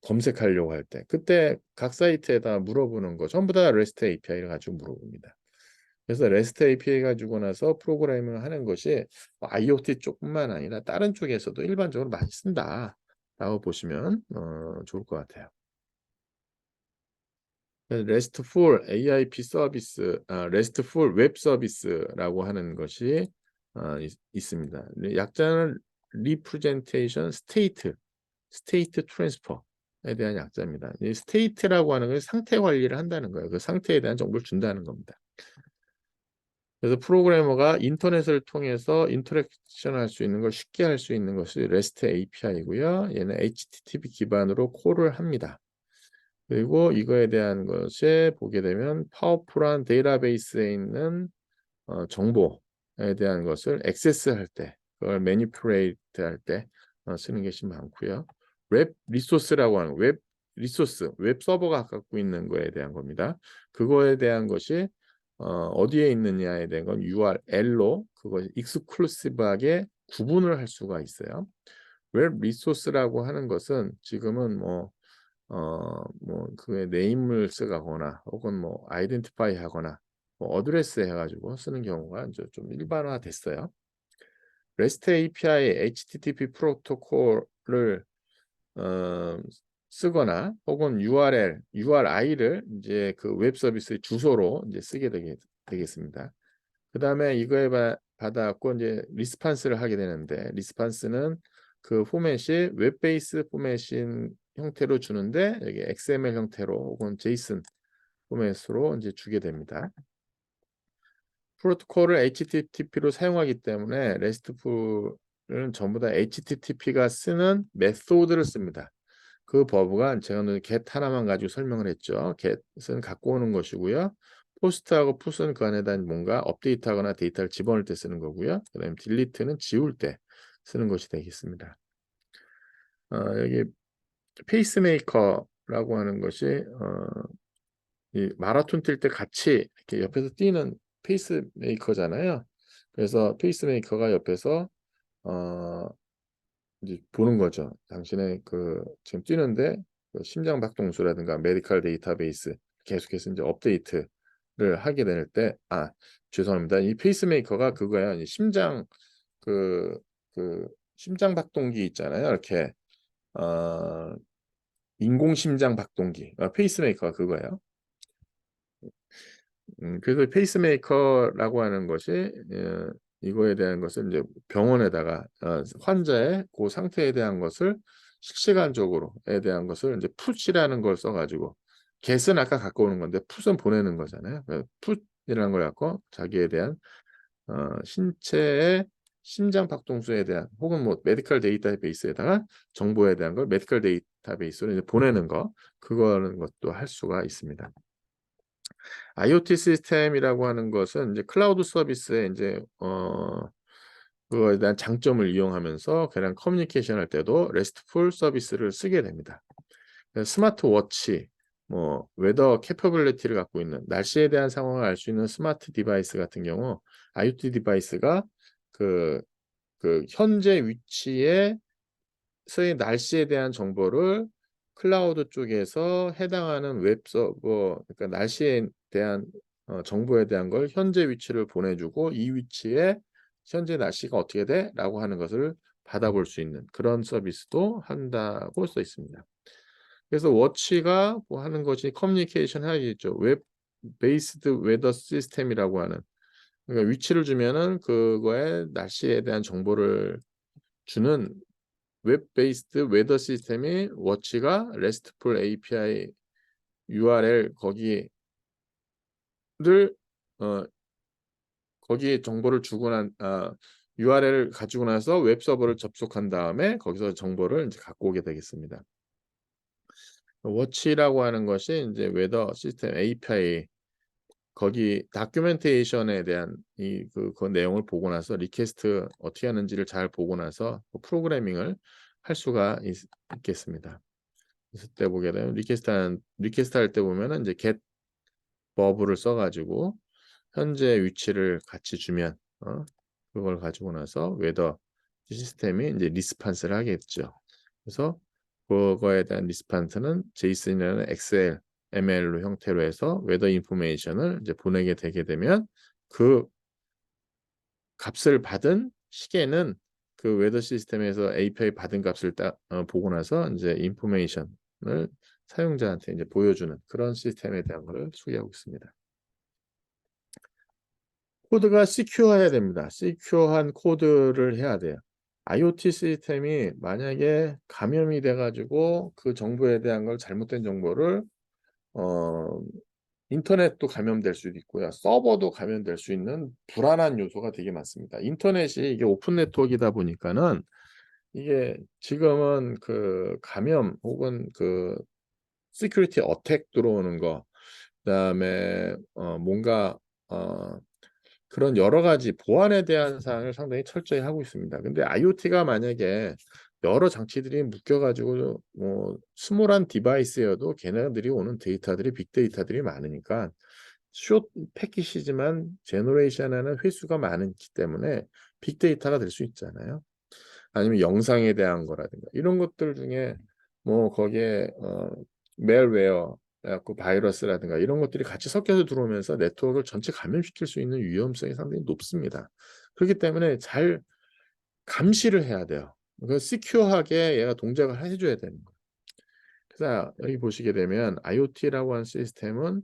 검색하려고 할 때 그때 각 사이트에다 물어보는 거 전부 다 REST API를 가지고 물어봅니다. 그래서 REST API 가지고 나서 프로그래밍을 하는 것이 IoT 쪽뿐만 아니라 다른 쪽에서도 일반적으로 많이 쓴다라고 보시면 좋을 것 같아요. RESTful AIP 서비스, RESTful 웹 서비스라고 하는 것이 있습니다. 약자는 Representation State Transfer에 대한 약자입니다. 이 state라고 하는 건 상태 관리를 한다는 거예요. 그 상태에 대한 정보를 준다는 겁니다. 그래서 프로그래머가 인터넷을 통해서 인터랙션 할 수 있는 걸 쉽게 할 수 있는 것이 REST API고요. 얘는 HTTP 기반으로 콜을 합니다. 그리고 이거에 대한 것에 보게 되면 파워풀한 데이터베이스에 있는 정보에 대한 것을 액세스할 때, 그걸 매니플레이트 할 때 쓰는 것이 많고요. 웹 리소스라고 하는 웹 리소스, 웹 서버가 갖고 있는 거에 대한 겁니다. 그거에 대한 것이 어디에 있느냐에 대한 건 URL로 그거 익스클루시브하게 구분을 할 수가 있어요. 웹 리소스라고 하는 것은 지금은 뭐 그의 네임을 쓰거나 혹은 뭐 아이덴티파이 하거나 뭐 어드레스 해가지고 쓰는 경우가 이제 좀 일반화됐어요. REST API HTTP 프로토콜을 쓰거나 혹은 URI를 이제 그 웹 서비스의 주소로 이제 쓰게 되겠습니다. 그 다음에 이거에 받아갖고 이제 리스판스를 하게 되는데 리스판스는 그 포맷이 웹 베이스 포맷인 형태로 주는데 여기 XML 형태로 혹은 JSON 포맷으로 이제 주게 됩니다. 프로토콜을 HTTP로 사용하기 때문에 RESTful은 전부 다 HTTP가 쓰는 메소드를 씁니다. 그 버브가 제가 오늘 get 하나만 가지고 설명을 했죠. get은 갖고 오는 것이고요. 포스트하고 풋은 그 안에다 뭔가 업데이트하거나 데이터를 집어넣을 때 쓰는 거고요. 그 다음에 delete는 지울 때 쓰는 것이 되겠습니다. 여기 페이스메이커라고 하는 것이 이 마라톤 뛸 때 같이 이렇게 옆에서 뛰는 페이스메이커잖아요. 그래서 페이스메이커가 옆에서 어, 이제 보는 거죠. 당신의 지금 뛰는데 그 심장 박동수라든가 메디컬 데이터베이스 계속해서 이제 업데이트를 하게 될 때, 죄송합니다. 이 페이스메이커가 그거야. 심장 그 심장 박동기 있잖아요. 이렇게 인공 심장 박동기, 페이스메이커가 그거예요. 그래서 페이스메이커라고 하는 것이 이거에 대한 것을 이제 병원에다가 환자의 그 상태에 대한 것을 실시간적으로에 대한 것을 이제 풋이라는 걸 써가지고 get은 아까 갖고 오는 건데 풋은 보내는 거잖아요. 풋이라는 걸 갖고 자기에 대한 신체의 심장 박동수에 대한 혹은 뭐 메디컬 데이터베이스에다가 정보에 대한 걸 메디컬 데이터베이스로 이제 보내는 거 그거는 것도 할 수가 있습니다. IoT 시스템이라고 하는 것은 이제 클라우드 서비스에 이제 그거에 대한 장점을 이용하면서 그냥 커뮤니케이션 할 때도 RESTful 서비스를 쓰게 됩니다. 스마트워치, 뭐 웨더 캐퍼빌리티를 갖고 있는 날씨에 대한 상황을 알 수 있는 스마트 디바이스 같은 경우 IoT 디바이스가 그 현재 위치에 서의 날씨에 대한 정보를 클라우드 쪽에서 해당하는 웹 서버, 그러니까 날씨에 대한 정보에 대한 걸 현재 위치를 보내주고 이 위치에 현재 날씨가 어떻게 돼? 라고 하는 것을 받아볼 수 있는 그런 서비스도 한다고 써 있습니다. 그래서 워치가 뭐 하는 것이 커뮤니케이션 하겠죠. 웹 베이스드 웨더 시스템이라고 하는 그러니까 위치를 주면은 그거에 날씨에 대한 정보를 주는 웹 베이스드 웨더 시스템이 워치가 RESTful API URL 거기를 거기에 정보를 주고 난 URL을 가지고 나서 웹 서버를 접속한 다음에 거기서 정보를 이제 갖고 오게 되겠습니다. 워치라고 하는 것이 이제 웨더 시스템 API 거기 다큐멘테이션에 대한 그 내용을 보고 나서 리퀘스트 어떻게 하는지를 잘 보고 나서 프로그래밍을 할 수가 있겠습니다. 그래서 때 보게 되면 리퀘스트 할 때 보면은 이제 get 버브를 써가지고 현재 위치를 같이 주면 그걸 가지고 나서 웨더 시스템이 이제 리스판스를 하겠죠. 그래서 그거에 대한 리스판스는 JSON이라는 엑셀, ML로 형태로 해서 웨더 인포메이션을 이제 보내게 되게 되면 그 값을 받은 시계는 그 웨더 시스템에서 API 받은 값을 딱 보고 나서 이제 인포메이션을 사용자한테 이제 보여주는 그런 시스템에 대한 것을 소개하고 있습니다. 코드가 시큐어해야 됩니다. 시큐어한 코드를 해야 돼요. IoT 시스템이 만약에 감염이 돼가지고 그 정보에 대한 걸 잘못된 정보를 인터넷도 감염될 수도 있고요. 서버도 감염될 수 있는 불안한 요소가 되게 많습니다. 인터넷이 이게 오픈 네트워크이다 보니까는 이게 지금은 그 감염 혹은 그 시큐리티 어택 들어오는 거 그다음에 뭔가 그런 여러 가지 보안에 대한 사항을 상당히 철저히 하고 있습니다. 근데 IoT가 만약에 여러 장치들이 묶여가지고 뭐 스몰한 디바이스여도 걔네들이 오는 데이터들이 빅데이터들이 많으니까 숏 패킷이지만 제너레이션하는 횟수가 많기 때문에 빅데이터가 될 수 있잖아요. 아니면 영상에 대한 거라든가 이런 것들 중에 뭐 거기에 멜웨어 그래갖고 바이러스라든가 이런 것들이 같이 섞여서 들어오면서 네트워크를 전체 감염시킬 수 있는 위험성이 상당히 높습니다. 그렇기 때문에 잘 감시를 해야 돼요. 그 시큐어하게 얘가 동작을 해줘야 되는 거예요. 그래서 여기 보시게 되면 IoT라고 하는 시스템은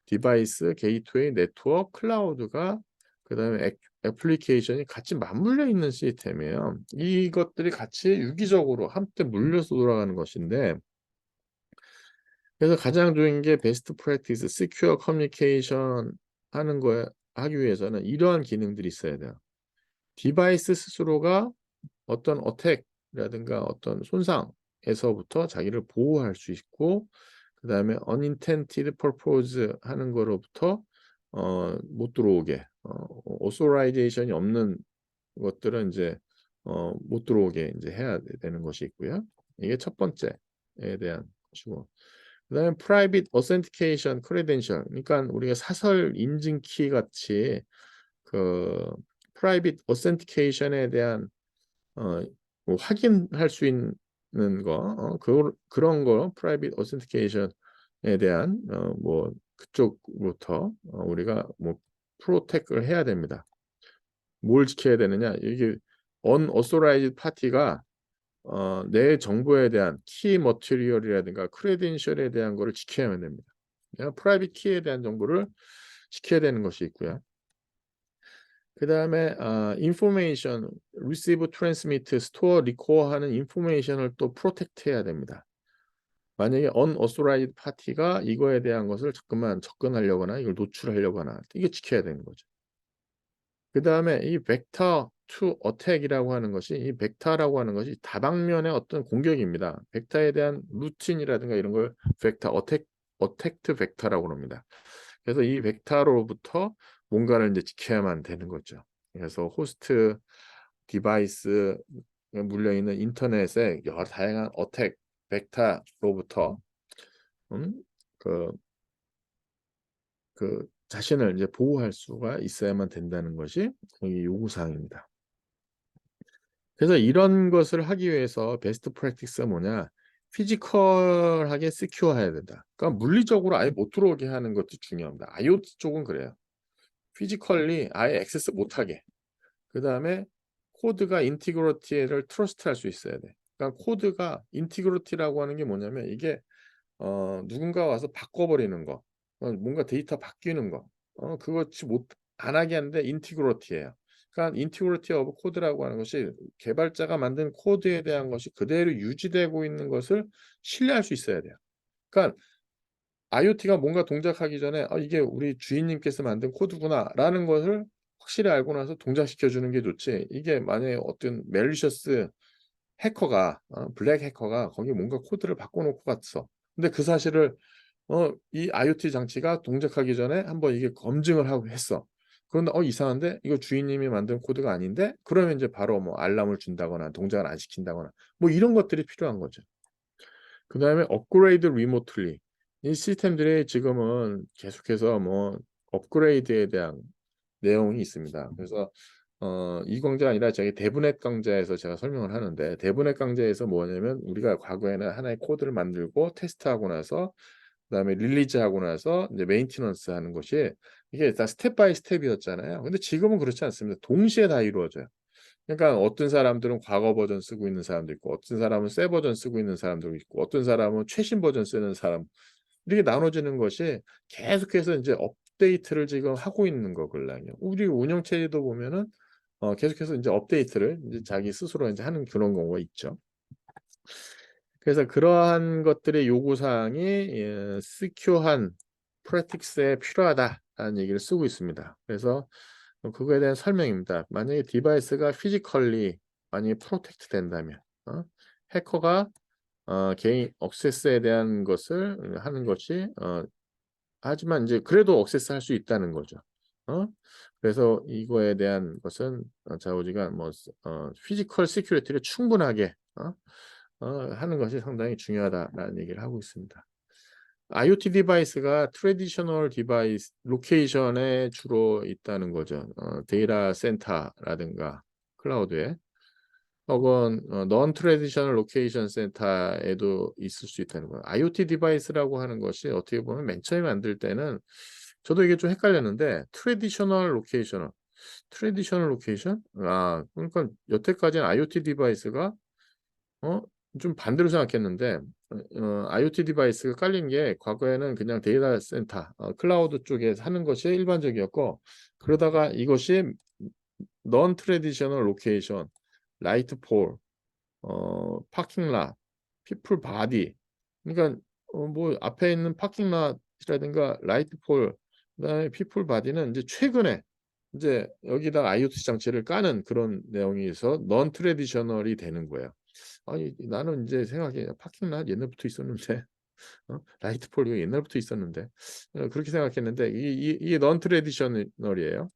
디바이스, 게이트웨이, 네트워크, 클라우드가 그다음에 애플리케이션이 같이 맞물려 있는 시스템이에요. 이것들이 같이 유기적으로 함께 물려서 돌아가는 것인데 그래서 가장 좋은 게 베스트 프랙티스, 시큐어 커뮤니케이션 하는 거에 하기 위해서는 이러한 기능들이 있어야 돼요. 디바이스 스스로가 어떤 어택이라든가 어떤 손상에서부터 자기를 보호할 수 있고 그 다음에 unintended purpose 하는 거로부터 못 들어오게 authorization이 없는 것들은 이제 못 들어오게 이제 해야 되는 것이 있고요. 이게 첫 번째에 대한 것이고 그다음에 private authentication credential 그러니까 우리가 사설 인증키 같이 그 private authentication에 대한 뭐 확인할 수 있는 거 그런 거 private authentication에 대한 뭐 그쪽부터 우리가 뭐 프로텍을 해야 됩니다. 뭘 지켜야 되느냐 이게 unauthorized party가 내 정보에 대한 키 머티리얼이라든가 크레덴셜에 대한 거를 지켜야만 됩니다. 프라이빗 키에 대한 정보를 지켜야 되는 것이 있고요. 그 다음에 information, receive, transmit, store, record 하는 information을 또 프로텍트 해야 됩니다. 만약에 unauthorized party가 이거에 대한 것을 자꾸만 접근하려거나 이걸 노출하려고 하나 이게 지켜야 되는 거죠. 그 다음에 이 vector to attack이라고 하는 것이 이 벡터라고 하는 것이 다방면의 어떤 공격입니다. 벡터에 대한 루틴이라든가 이런 걸 벡터 어택트 벡터라고 합니다. 그래서 이 벡터로부터 뭔가를 이제 지켜야만 되는 거죠. 그래서 호스트 디바이스 물려 있는 인터넷의 여러 다양한 어택 벡터로부터 그 자신을 이제 보호할 수가 있어야만 된다는 것이 이 요구사항입니다. 그래서 이런 것을 하기 위해서 베스트 프랙티스가 뭐냐? 피지컬하게 시큐어해야 된다. 그러니까 물리적으로 아예 못 들어오게 하는 것도 중요합니다. IoT 쪽은 그래요. 피지컬리 아예 액세스 못하게. 그 다음에 코드가 인티그리티를 트러스트할 수 있어야 돼. 그러니까 코드가 인티그리티라고 하는 게 뭐냐면 이게 누군가 와서 바꿔버리는 거, 뭔가 데이터 바뀌는 거, 그것이 안 하게 하는데 인티그리티예요. 그러니까 인티그리티 오브 코드라고 하는 것이 개발자가 만든 코드에 대한 것이 그대로 유지되고 있는 것을 신뢰할 수 있어야 돼요. 그러니까 IoT가 뭔가 동작하기 전에 이게 우리 주인님께서 만든 코드구나라는 것을 확실히 알고 나서 동작시켜 주는 게 좋지. 이게 만약에 어떤 멜리셔스 해커가 블랙 해커가 거기 뭔가 코드를 바꿔놓고 갔어. 근데 그 사실을 이 IoT 장치가 동작하기 전에 한번 이게 검증을 하고 했어. 그런데 이상한데 이거 주인님이 만든 코드가 아닌데 그러면 이제 바로 뭐 알람을 준다거나 동작을 안 시킨다거나 뭐 이런 것들이 필요한 거죠. 그 다음에 업그레이드 리모틀리 이 시스템들이 지금은 계속해서 뭐 업그레이드에 대한 내용이 있습니다. 그래서 이 강좌가 아니라 저기 대분해 강좌에서 제가 설명을 하는데 대분해 강좌에서 뭐냐면 우리가 과거에는 하나의 코드를 만들고 테스트하고 나서 그다음에 릴리즈하고 나서 이제 메인티넌스 하는 것이 이게 다 스텝 바이 스텝이었잖아요. 근데 지금은 그렇지 않습니다. 동시에 다 이루어져요. 그러니까 어떤 사람들은 과거 버전 쓰고 있는 사람도 있고 어떤 사람은 새 버전 쓰고 있는 사람도 있고 어떤 사람은 최신 버전 쓰는 사람 이렇게 나눠지는 것이 계속해서 이제 업데이트를 지금 하고 있는 거거든요. 우리 운영체제도 보면은 계속해서 이제 업데이트를 이제 자기 스스로 이제 하는 그런 경우가 있죠. 그래서 그러한 것들의 요구사항이 시큐어한 프랙티스에 필요하다라는 얘기를 쓰고 있습니다. 그래서 그거에 대한 설명입니다. 만약에 디바이스가 피지컬리 만약에 프로텍트 된다면 해커가 개인 액세스에 대한 것을 하는 것이 하지만 이제 그래도 액세스할 수 있다는 거죠. 그래서 이거에 대한 것은 자오지가 뭐 피지컬 시큐리티를 충분하게 하는 것이 상당히 중요하다라는 얘기를 하고 있습니다. IoT 디바이스가 트래디셔널 디바이스 로케이션에 주로 있다는 거죠. 데이터 센터라든가 클라우드에 혹은 non traditional location 센터에도 있을 수 있다는 거예요. IoT 디바이스라고 하는 것이 어떻게 보면 맨 처음에 만들 때는 저도 이게 좀 헷갈렸는데 트래디셔널 로케이션? 그러니까 여태까지는 IoT 디바이스가 좀 반대로 생각했는데 IoT 디바이스가 깔린 게 과거에는 그냥 데이터 센터, 클라우드 쪽에 하는 것이 일반적이었고 그러다가 이것이 non traditional location, 라이트 폴, 파킹랏, 피플 바디. 그러니까 뭐 앞에 있는 파킹랏이라든가 라이트 폴, 그다음에 피플 바디는 이제 최근에 이제 여기다가 IoT 장치를 까는 그런 내용이 있어 non 트래디셔널이 되는 거예요. 아니 나는 이제 생각해 파킹랏 옛날부터 있었는데 라이트 폴 이거 옛날부터 있었는데 그렇게 생각했는데 이게 non 트래디셔널이에요.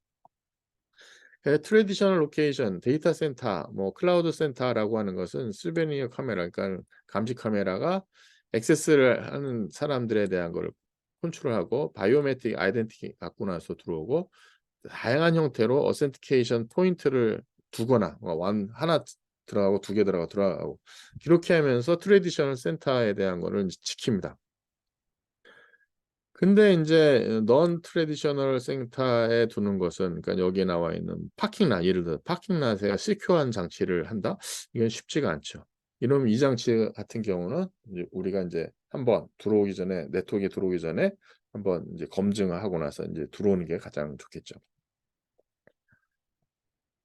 트래디셔널 로케이션, 데이터 센터, 뭐 클라우드 센터라고 하는 것은 스베니어 카메라, 그러니까 감시 카메라가 액세스를 하는 사람들에 대한 걸 컨트롤하고 바이오메트릭 아이덴티티 갖고 나서 들어오고 다양한 형태로 어센티케이션 포인트를 두거나 하나 들어가고 두 개 들어가고 이렇게 하면서 트래디셔널 센터에 대한 거를 지킵니다. 근데 이제 넌 트레디셔널 센터에 두는 것은, 그러니까 여기에 나와 있는 파킹랏, 예를 들어 파킹랏에 시큐어한 장치를 한다? 이건 쉽지가 않죠. 이러면 이 장치 같은 경우는 이제 우리가 이제 한번 들어오기 전에, 네트워크에 들어오기 전에 한번 이제 검증을 하고 나서 이제 들어오는 게 가장 좋겠죠.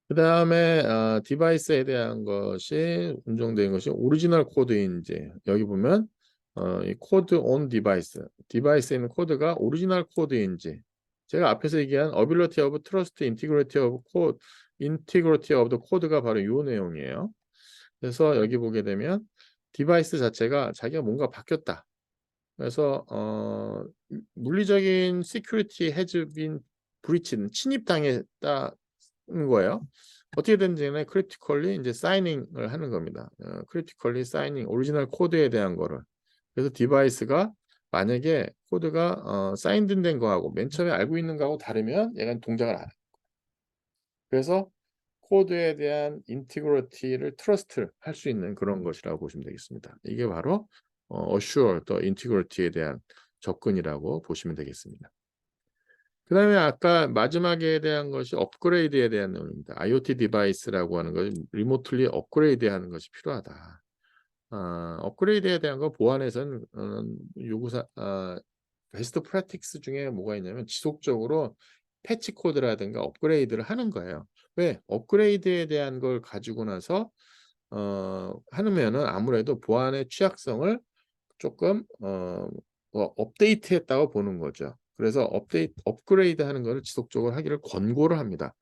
그 다음에 디바이스에 대한 것이 운영된 것이 오리지널 코드인지, 여기 보면 이 코드 온 디바이스, 디바이스에 있는 코드가 오리지널 코드인지, 제가 앞에서 얘기한 어빌리티 오브 트러스트 인티그리티 오브 코드, 인티그리티 오브 더 코드가 바로 이 내용이에요. 그래서 여기 보게 되면 디바이스 자체가 자기가 뭔가 바뀌었다. 그래서 물리적인 시큐리티 has been breach는 침입당했다는 거예요. 어떻게 된지 간에 크리티컬리 이제 사이닝을 하는 겁니다. 크리티컬리 사이닝 오리지널 코드에 대한 거를. 그래서 디바이스가 만약에 코드가 사인된 거하고 맨 처음에 알고 있는 거하고 다르면 얘가 동작을 안 해요. 그래서 코드에 대한 인티그리티를 트러스트 할 수 있는 그런 것이라고 보시면 되겠습니다. 이게 바로 assure the integrity에 대한 접근이라고 보시면 되겠습니다. 그 다음에 아까 마지막에 대한 것이 업그레이드에 대한 내용입니다. IoT 디바이스라고 하는 것이 리모틀리 업그레이드 하는 것이 필요하다. 업그레이드에 대한 거 보안에서는 요구사 베스트 프랙티스 중에 뭐가 있냐면 지속적으로 패치 코드라든가 업그레이드를 하는 거예요. 왜? 업그레이드에 대한 걸 가지고 나서 하면은 아무래도 보안의 취약성을 조금 업데이트했다고 보는 거죠. 그래서 업그레이드 하는 것을 지속적으로 하기를 권고를 합니다.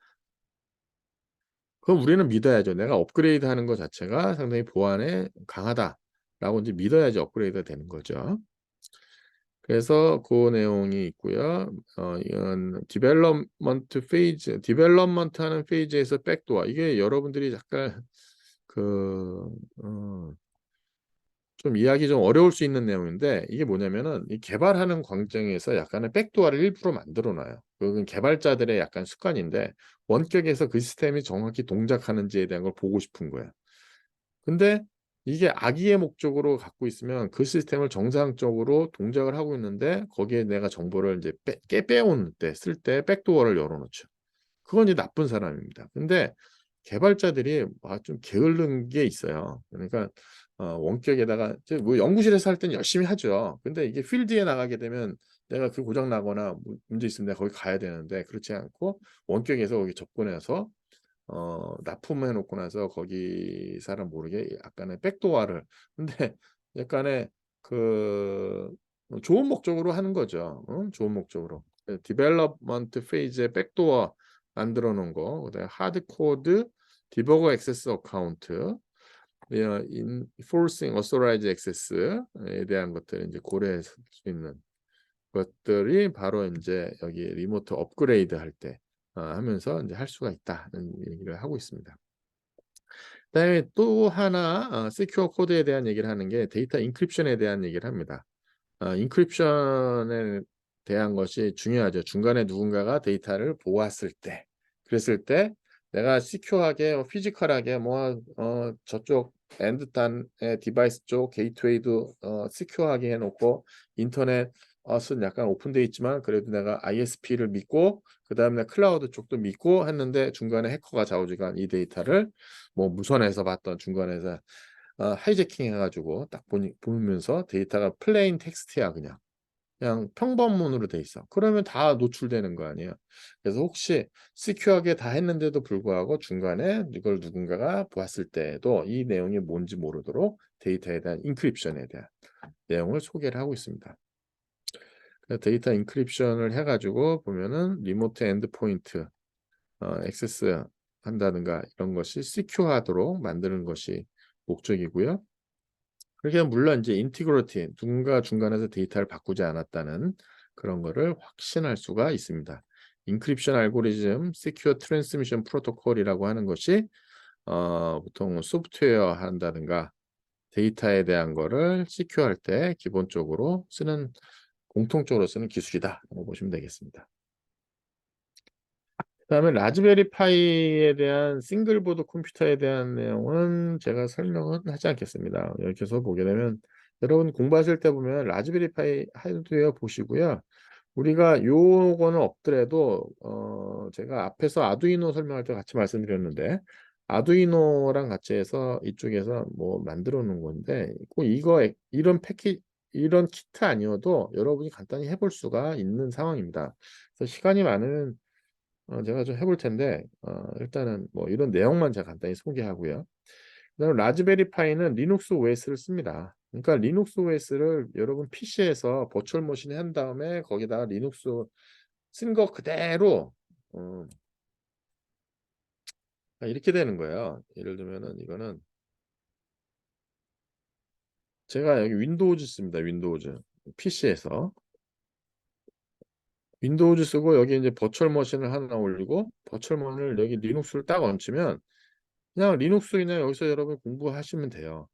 그럼 우리는 믿어야죠. 내가 업그레이드 하는 것 자체가 상당히 보안에 강하다라고 이제 믿어야지 업그레이드가 되는 거죠. 그래서 그 내용이 있고요. 이건 디벨롭먼트 페이지, 디벨롭먼트 하는 페이지에서 백도어. 이게 여러분들이 약간 그 좀 이해하기 좀 어려울 수 있는 내용인데, 이게 뭐냐면은 이 개발하는 과정에서 약간의 백도어를 일부러 만들어 놔요. 그건 개발자들의 약간 습관인데, 원격에서 그 시스템이 정확히 동작하는지에 대한 걸 보고 싶은 거예요. 근데 이게 악의의 목적으로 갖고 있으면 그 시스템을 정상적으로 동작을 하고 있는데 거기에 내가 정보를 이제 빼온 때, 쓸 때 백도어를 열어놓죠. 그건 이제 나쁜 사람입니다. 근데 개발자들이 좀 게으른 게 있어요. 그러니까 원격에다가 뭐 연구실에서 할 때는 열심히 하죠. 근데 이게 필드에 나가게 되면 내가 그 고장 나거나 문제 있으면 내가 거기 가야 되는데, 그렇지 않고 원격에서 거기 접근해서 납품해 놓고 나서 거기 사람 모르게 약간의 백도어를, 근데 약간의 그 좋은 목적으로 하는 거죠. 좋은 목적으로. 디벨롭먼트 페이지에 백도어 만들어 놓은 거, 그다음에 하드코드 디버거 액세스 어카운트, enforcing authorized access에 대한 것들을 이제 고려할 수 있는 것들이 바로 이제 여기 리모트 업그레이드 할 때 하면서 이제 할 수가 있다는 얘기를 하고 있습니다. 그다음에 또 하나 시큐어 코드에 대한 얘기를 하는 게 데이터 인크립션에 대한 얘기를 합니다. 인크립션에 대한 것이 중요하죠. 중간에 누군가가 데이터를 보았을 때, 그랬을 때 내가 시큐어하게 피지컬하게 저쪽 엔드단의 디바이스 쪽 게이트웨이도 시큐어하게 해놓고, 인터넷 은 약간 오픈되어 있지만 그래도 내가 ISP를 믿고 그 다음에 클라우드 쪽도 믿고 했는데, 중간에 해커가 좌우지간 이 데이터를 뭐 무선에서 봤던 중간에서 하이제킹 해가지고 딱 보면서 데이터가 플레인 텍스트야, 그냥 평범문으로 돼 있어. 그러면 다 노출되는 거 아니에요. 그래서 혹시 시큐어하게 다 했는데도 불구하고 중간에 이걸 누군가가 보았을 때에도 이 내용이 뭔지 모르도록 데이터에 대한 인크립션에 대한 내용을 소개를 하고 있습니다. 데이터 인크립션을 해가지고 보면은 리모트 엔드포인트 액세스 한다든가 이런 것이 시큐어하도록 만드는 것이 목적이고요. 그렇게 물론 이제 인티그리티, 누군가 중간에서 데이터를 바꾸지 않았다는 그런 거를 확신할 수가 있습니다. 인크립션 알고리즘, 시큐어 트랜스미션 프로토콜이라고 하는 것이 보통 소프트웨어 한다든가 데이터에 대한 거를 시큐어할 때 기본적으로 공통적으로 쓰는 기술이다라고 보시면 되겠습니다. 그다음에 라즈베리 파이에 대한 싱글보드 컴퓨터에 대한 내용은 제가 설명은 하지 않겠습니다. 이렇게 해서 보게 되면 여러분 공부하실 때 보면 라즈베리 파이 하드웨어 보시고요. 우리가 요거는 없더라도 제가 앞에서 아두이노 설명할 때 같이 말씀드렸는데 아두이노랑 같이 해서 이쪽에서 뭐 만들어 놓은 건데 꼭 이런 이런 키트 아니어도 여러분이 간단히 해볼 수가 있는 상황입니다. 그래서 시간이 많으면 제가 좀 해볼 텐데 일단은 뭐 이런 내용만 제가 간단히 소개하고요. 그다음 라즈베리 파이는 리눅스 OS를 씁니다. 그러니까 리눅스 OS를 여러분 PC에서 버추얼 머신에 한 다음에 거기다가 리눅스 쓴 거 그대로 어, 이렇게 되는 거예요. 예를 들면은 이거는 제가 여기 윈도우즈 씁니다. 윈도우즈 PC에서 윈도우즈 쓰고 여기 이제 버추얼 머신을 하나 올리고 버추얼 머신을 여기 리눅스를 딱 얹으면 그냥 리눅스 그냥 여기서 여러분 공부하시면 돼요.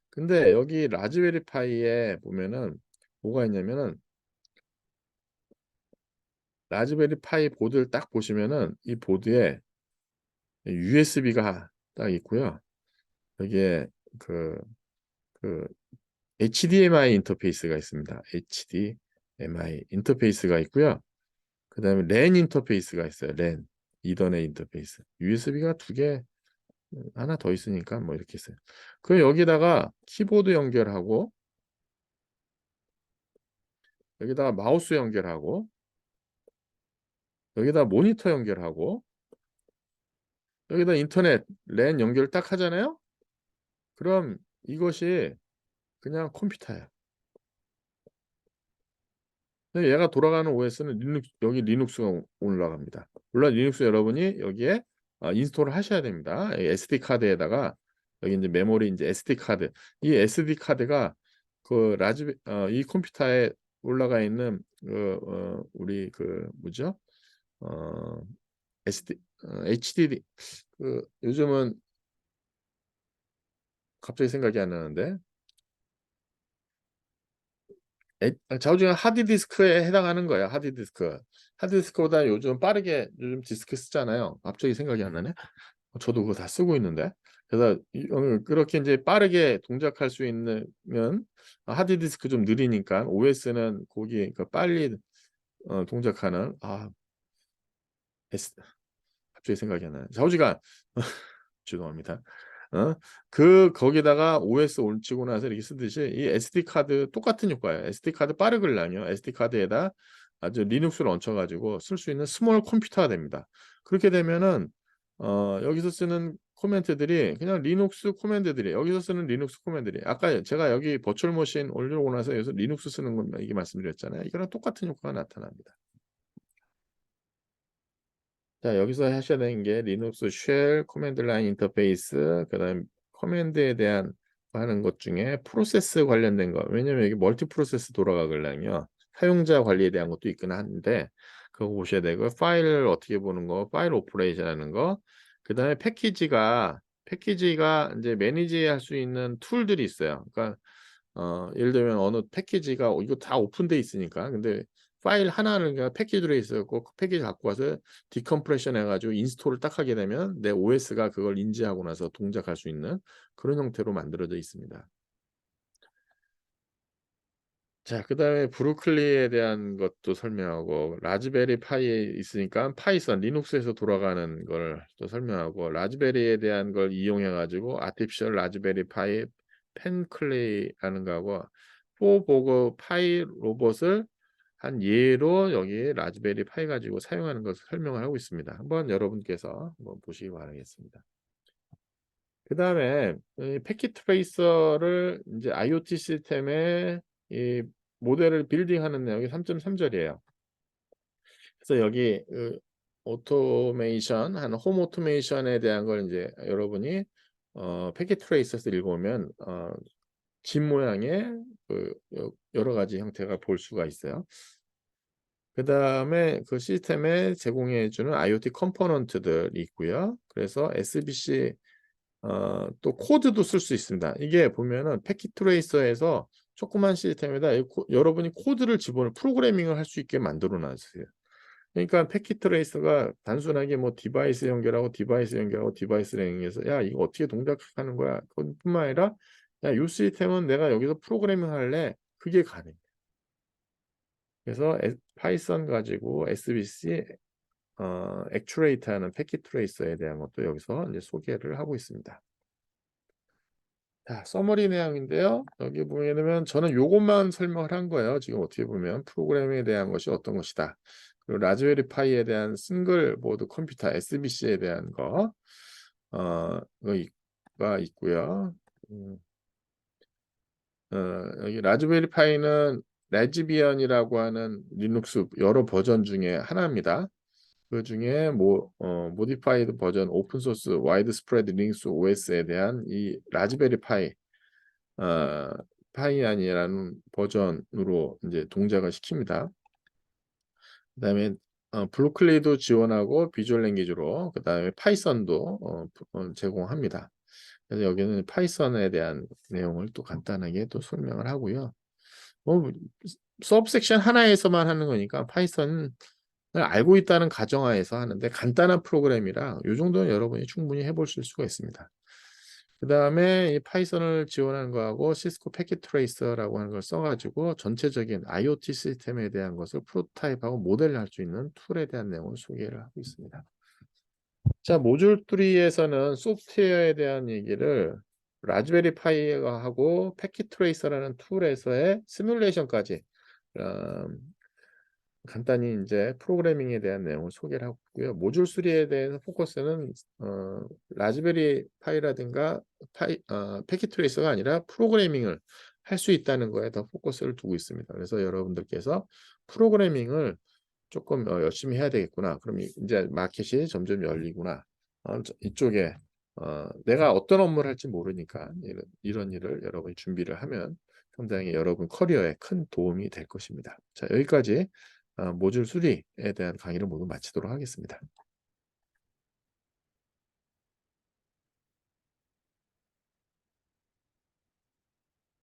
근데 여기 라즈베리 파이에 보면은 뭐가 있냐면은 라즈베리 파이 보드를 딱 보시면은 이 보드에 USB가 딱 있고요. 여기에 그, 그 HDMI 인터페이스가 있습니다. HDMI 인터페이스가 있고요. 그 다음에 랜 인터페이스가 있어요. 랜 이더넷 인터페이스. USB가 두 개, 하나 더 있으니까 뭐 이렇게 있어요. 그럼 여기다가 키보드 연결하고 여기다가 마우스 연결하고 여기다 모니터 연결하고 여기다 인터넷 랜 연결 딱 하잖아요. 그럼 이것이 그냥 컴퓨터야. 근데 얘가 돌아가는 OS는 여기 리눅스가 올라갑니다. 물론 리눅스 여러분이 여기에 인스톨을 하셔야 됩니다. SD 카드에다가 여기 이제 메모리 이제 SD 카드. 이 SD 카드가 이 컴퓨터에 올라가 있는 우리 뭐죠? 어, HDD 요즘은 갑자기 생각이 안 나는데 좌우지간 하드디스크에 해당하는 거야. 하드디스크. 하드디스크보다 요즘 빠르게 요즘 디스크 쓰잖아요. 갑자기 생각이 안 나네. 저도 그거 다 쓰고 있는데. 그래서 그렇게 이제 빠르게 동작할 수 있는 하드디스크 좀 느리니까 OS는 거기 그 빨리 동작하는 S, 갑자기 생각이 안 나네. 좌우지간 죄송합니다. 어? 거기다가 OS 올치고 나서 이렇게 쓰듯이 이 SD 카드 똑같은 효과예요. SD 카드 빠르글랑이요. SD 카드에다 아주 리눅스를 얹혀가지고 쓸 수 있는 스몰 컴퓨터가 됩니다. 그렇게 되면은 여기서 쓰는 코멘트들이 그냥 리눅스 코맨드들이 여기서 쓰는 리눅스 코맨드들이 아까 제가 여기 버추얼 머신 올리고 나서 여기서 리눅스 쓰는 건 이게 말씀드렸잖아요. 이거랑 똑같은 효과가 나타납니다. 자, 여기서 하셔야 되는 게 리눅스 쉘, 커맨드 라인 인터페이스, 그다음 커맨드에 대한 하는 것 중에 프로세스 관련된 거. 왜냐면 여기 멀티 프로세스 돌아가거든요. 사용자 관리에 대한 것도 있긴 한데 그거 보셔야 되고 파일을 어떻게 보는 거, 파일 오퍼레이션 하는 거. 그다음에 패키지가 이제 매니지 할 수 있는 툴들이 있어요. 그러니까 예를 들면 어느 패키지가 이거 다 오픈돼 있으니까 근데 파일 하나를 그냥 패키지로 있었고 그 패키지 갖고 와서 디컴프레션 해가지고 인스톨을 딱 하게 되면 내 OS가 그걸 인지하고 나서 동작할 수 있는 그런 형태로 만들어져 있습니다. 자, 그 다음에 브루클리에 대한 것도 설명하고 라즈베리 파이에 있으니까 파이썬 리눅스에서 돌아가는 걸 또 설명하고 라즈베리에 대한 걸 이용해 가지고 아티피셜 라즈베리 파이 펜클레이라는 거하고 포보그 파이 로봇을 한 예로 여기 라즈베리 파이 가지고 사용하는 것을 설명을 하고 있습니다. 한번 여러분께서 한번 보시기 바라겠습니다. 그 다음에 패킷 트레이서를 이제 IoT 시스템에 이 모델을 빌딩하는 내용이 3.3절이에요. 그래서 여기 오토메이션 한 홈 오토메이션에 대한 걸 이제 여러분이 패킷 트레이서에서 읽어보면 집 모양의 여러 가지 형태가 볼 수가 있어요. 그 다음에 그 시스템에 제공해주는 IoT 컴포넌트들이 있고요. 그래서 SBC 또 코드도 쓸 수 있습니다. 이게 보면은 패킷 트레이서에서 조그만 시스템에다 여러분이 코드를 프로그래밍을 할 수 있게 만들어 놨어요. 그러니까 패킷 트레이서가 단순하게 뭐 디바이스 연결하고 디바이스 연결하고 디바이스를 연결해서 야 이거 어떻게 동작하는 거야 그뿐만 아니라 야 이 시스템은 내가 여기서 프로그래밍 할래 그게 가능해. 그래서 파이썬 가지고 SBC 액추레이터하는 패킷 트레이서에 대한 것도 여기서 이제 소개를 하고 있습니다. 자, 서머리 내용인데요. 여기 보면 저는 요것만 설명을 한 거예요. 지금 어떻게 보면 프로그래밍에 대한 것이 어떤 것이다. 그리고 라즈베리 파이에 대한 싱글 보드 컴퓨터 SBC에 대한 거, 가 있고요. 여기 라즈베리 파이는 레즈비언이라고 하는 리눅스 여러 버전 중에 하나입니다. 그 중에 모디파이드 버전 오픈 소스 와이드 스프레드 리눅스 OS에 대한 이 라즈베리 파이 파이안이라는 버전으로 이제 동작을 시킵니다. 그다음에 블루클레이도 지원하고 비주얼 랭귀지로 그다음에 파이썬도 제공합니다. 그래서 여기는 파이썬에 대한 내용을 또 간단하게 또 설명을 하고요. 수업 섹션 하나에서만 하는 거니까 파이썬을 알고 있다는 가정하에서 하는데 간단한 프로그램이라 이 정도는 여러분이 충분히 해보실 수가 있습니다. 그 다음에 이 파이썬을 지원하는 거하고 시스코 패킷 트레이서라고 하는 걸 써가지고 전체적인 IoT 시스템에 대한 것을 프로토타입하고 모델을 할 수 있는 툴에 대한 내용을 소개를 하고 있습니다. 자, 모듈 3에서는 소프트웨어에 대한 얘기를 라즈베리 파이가 하고 패킷 트레이서라는 툴에서의 시뮬레이션까지 간단히 이제 프로그래밍에 대한 내용을 소개를 하고 있고요. 모듈 3에 대해서 포커스는 라즈베리 파이라든가 패킷 트레이서가 아니라 프로그래밍을 할 수 있다는 거에 더 포커스를 두고 있습니다. 그래서 여러분들께서 프로그래밍을 조금 열심히 해야 되겠구나. 그럼 이제 마켓이 점점 열리구나. 이쪽에 내가 어떤 업무를 할지 모르니까 이런 일을 여러분이 준비를 하면 상당히 여러분 커리어에 큰 도움이 될 것입니다. 자, 여기까지 모듈 3에 대한 강의를 모두 마치도록 하겠습니다.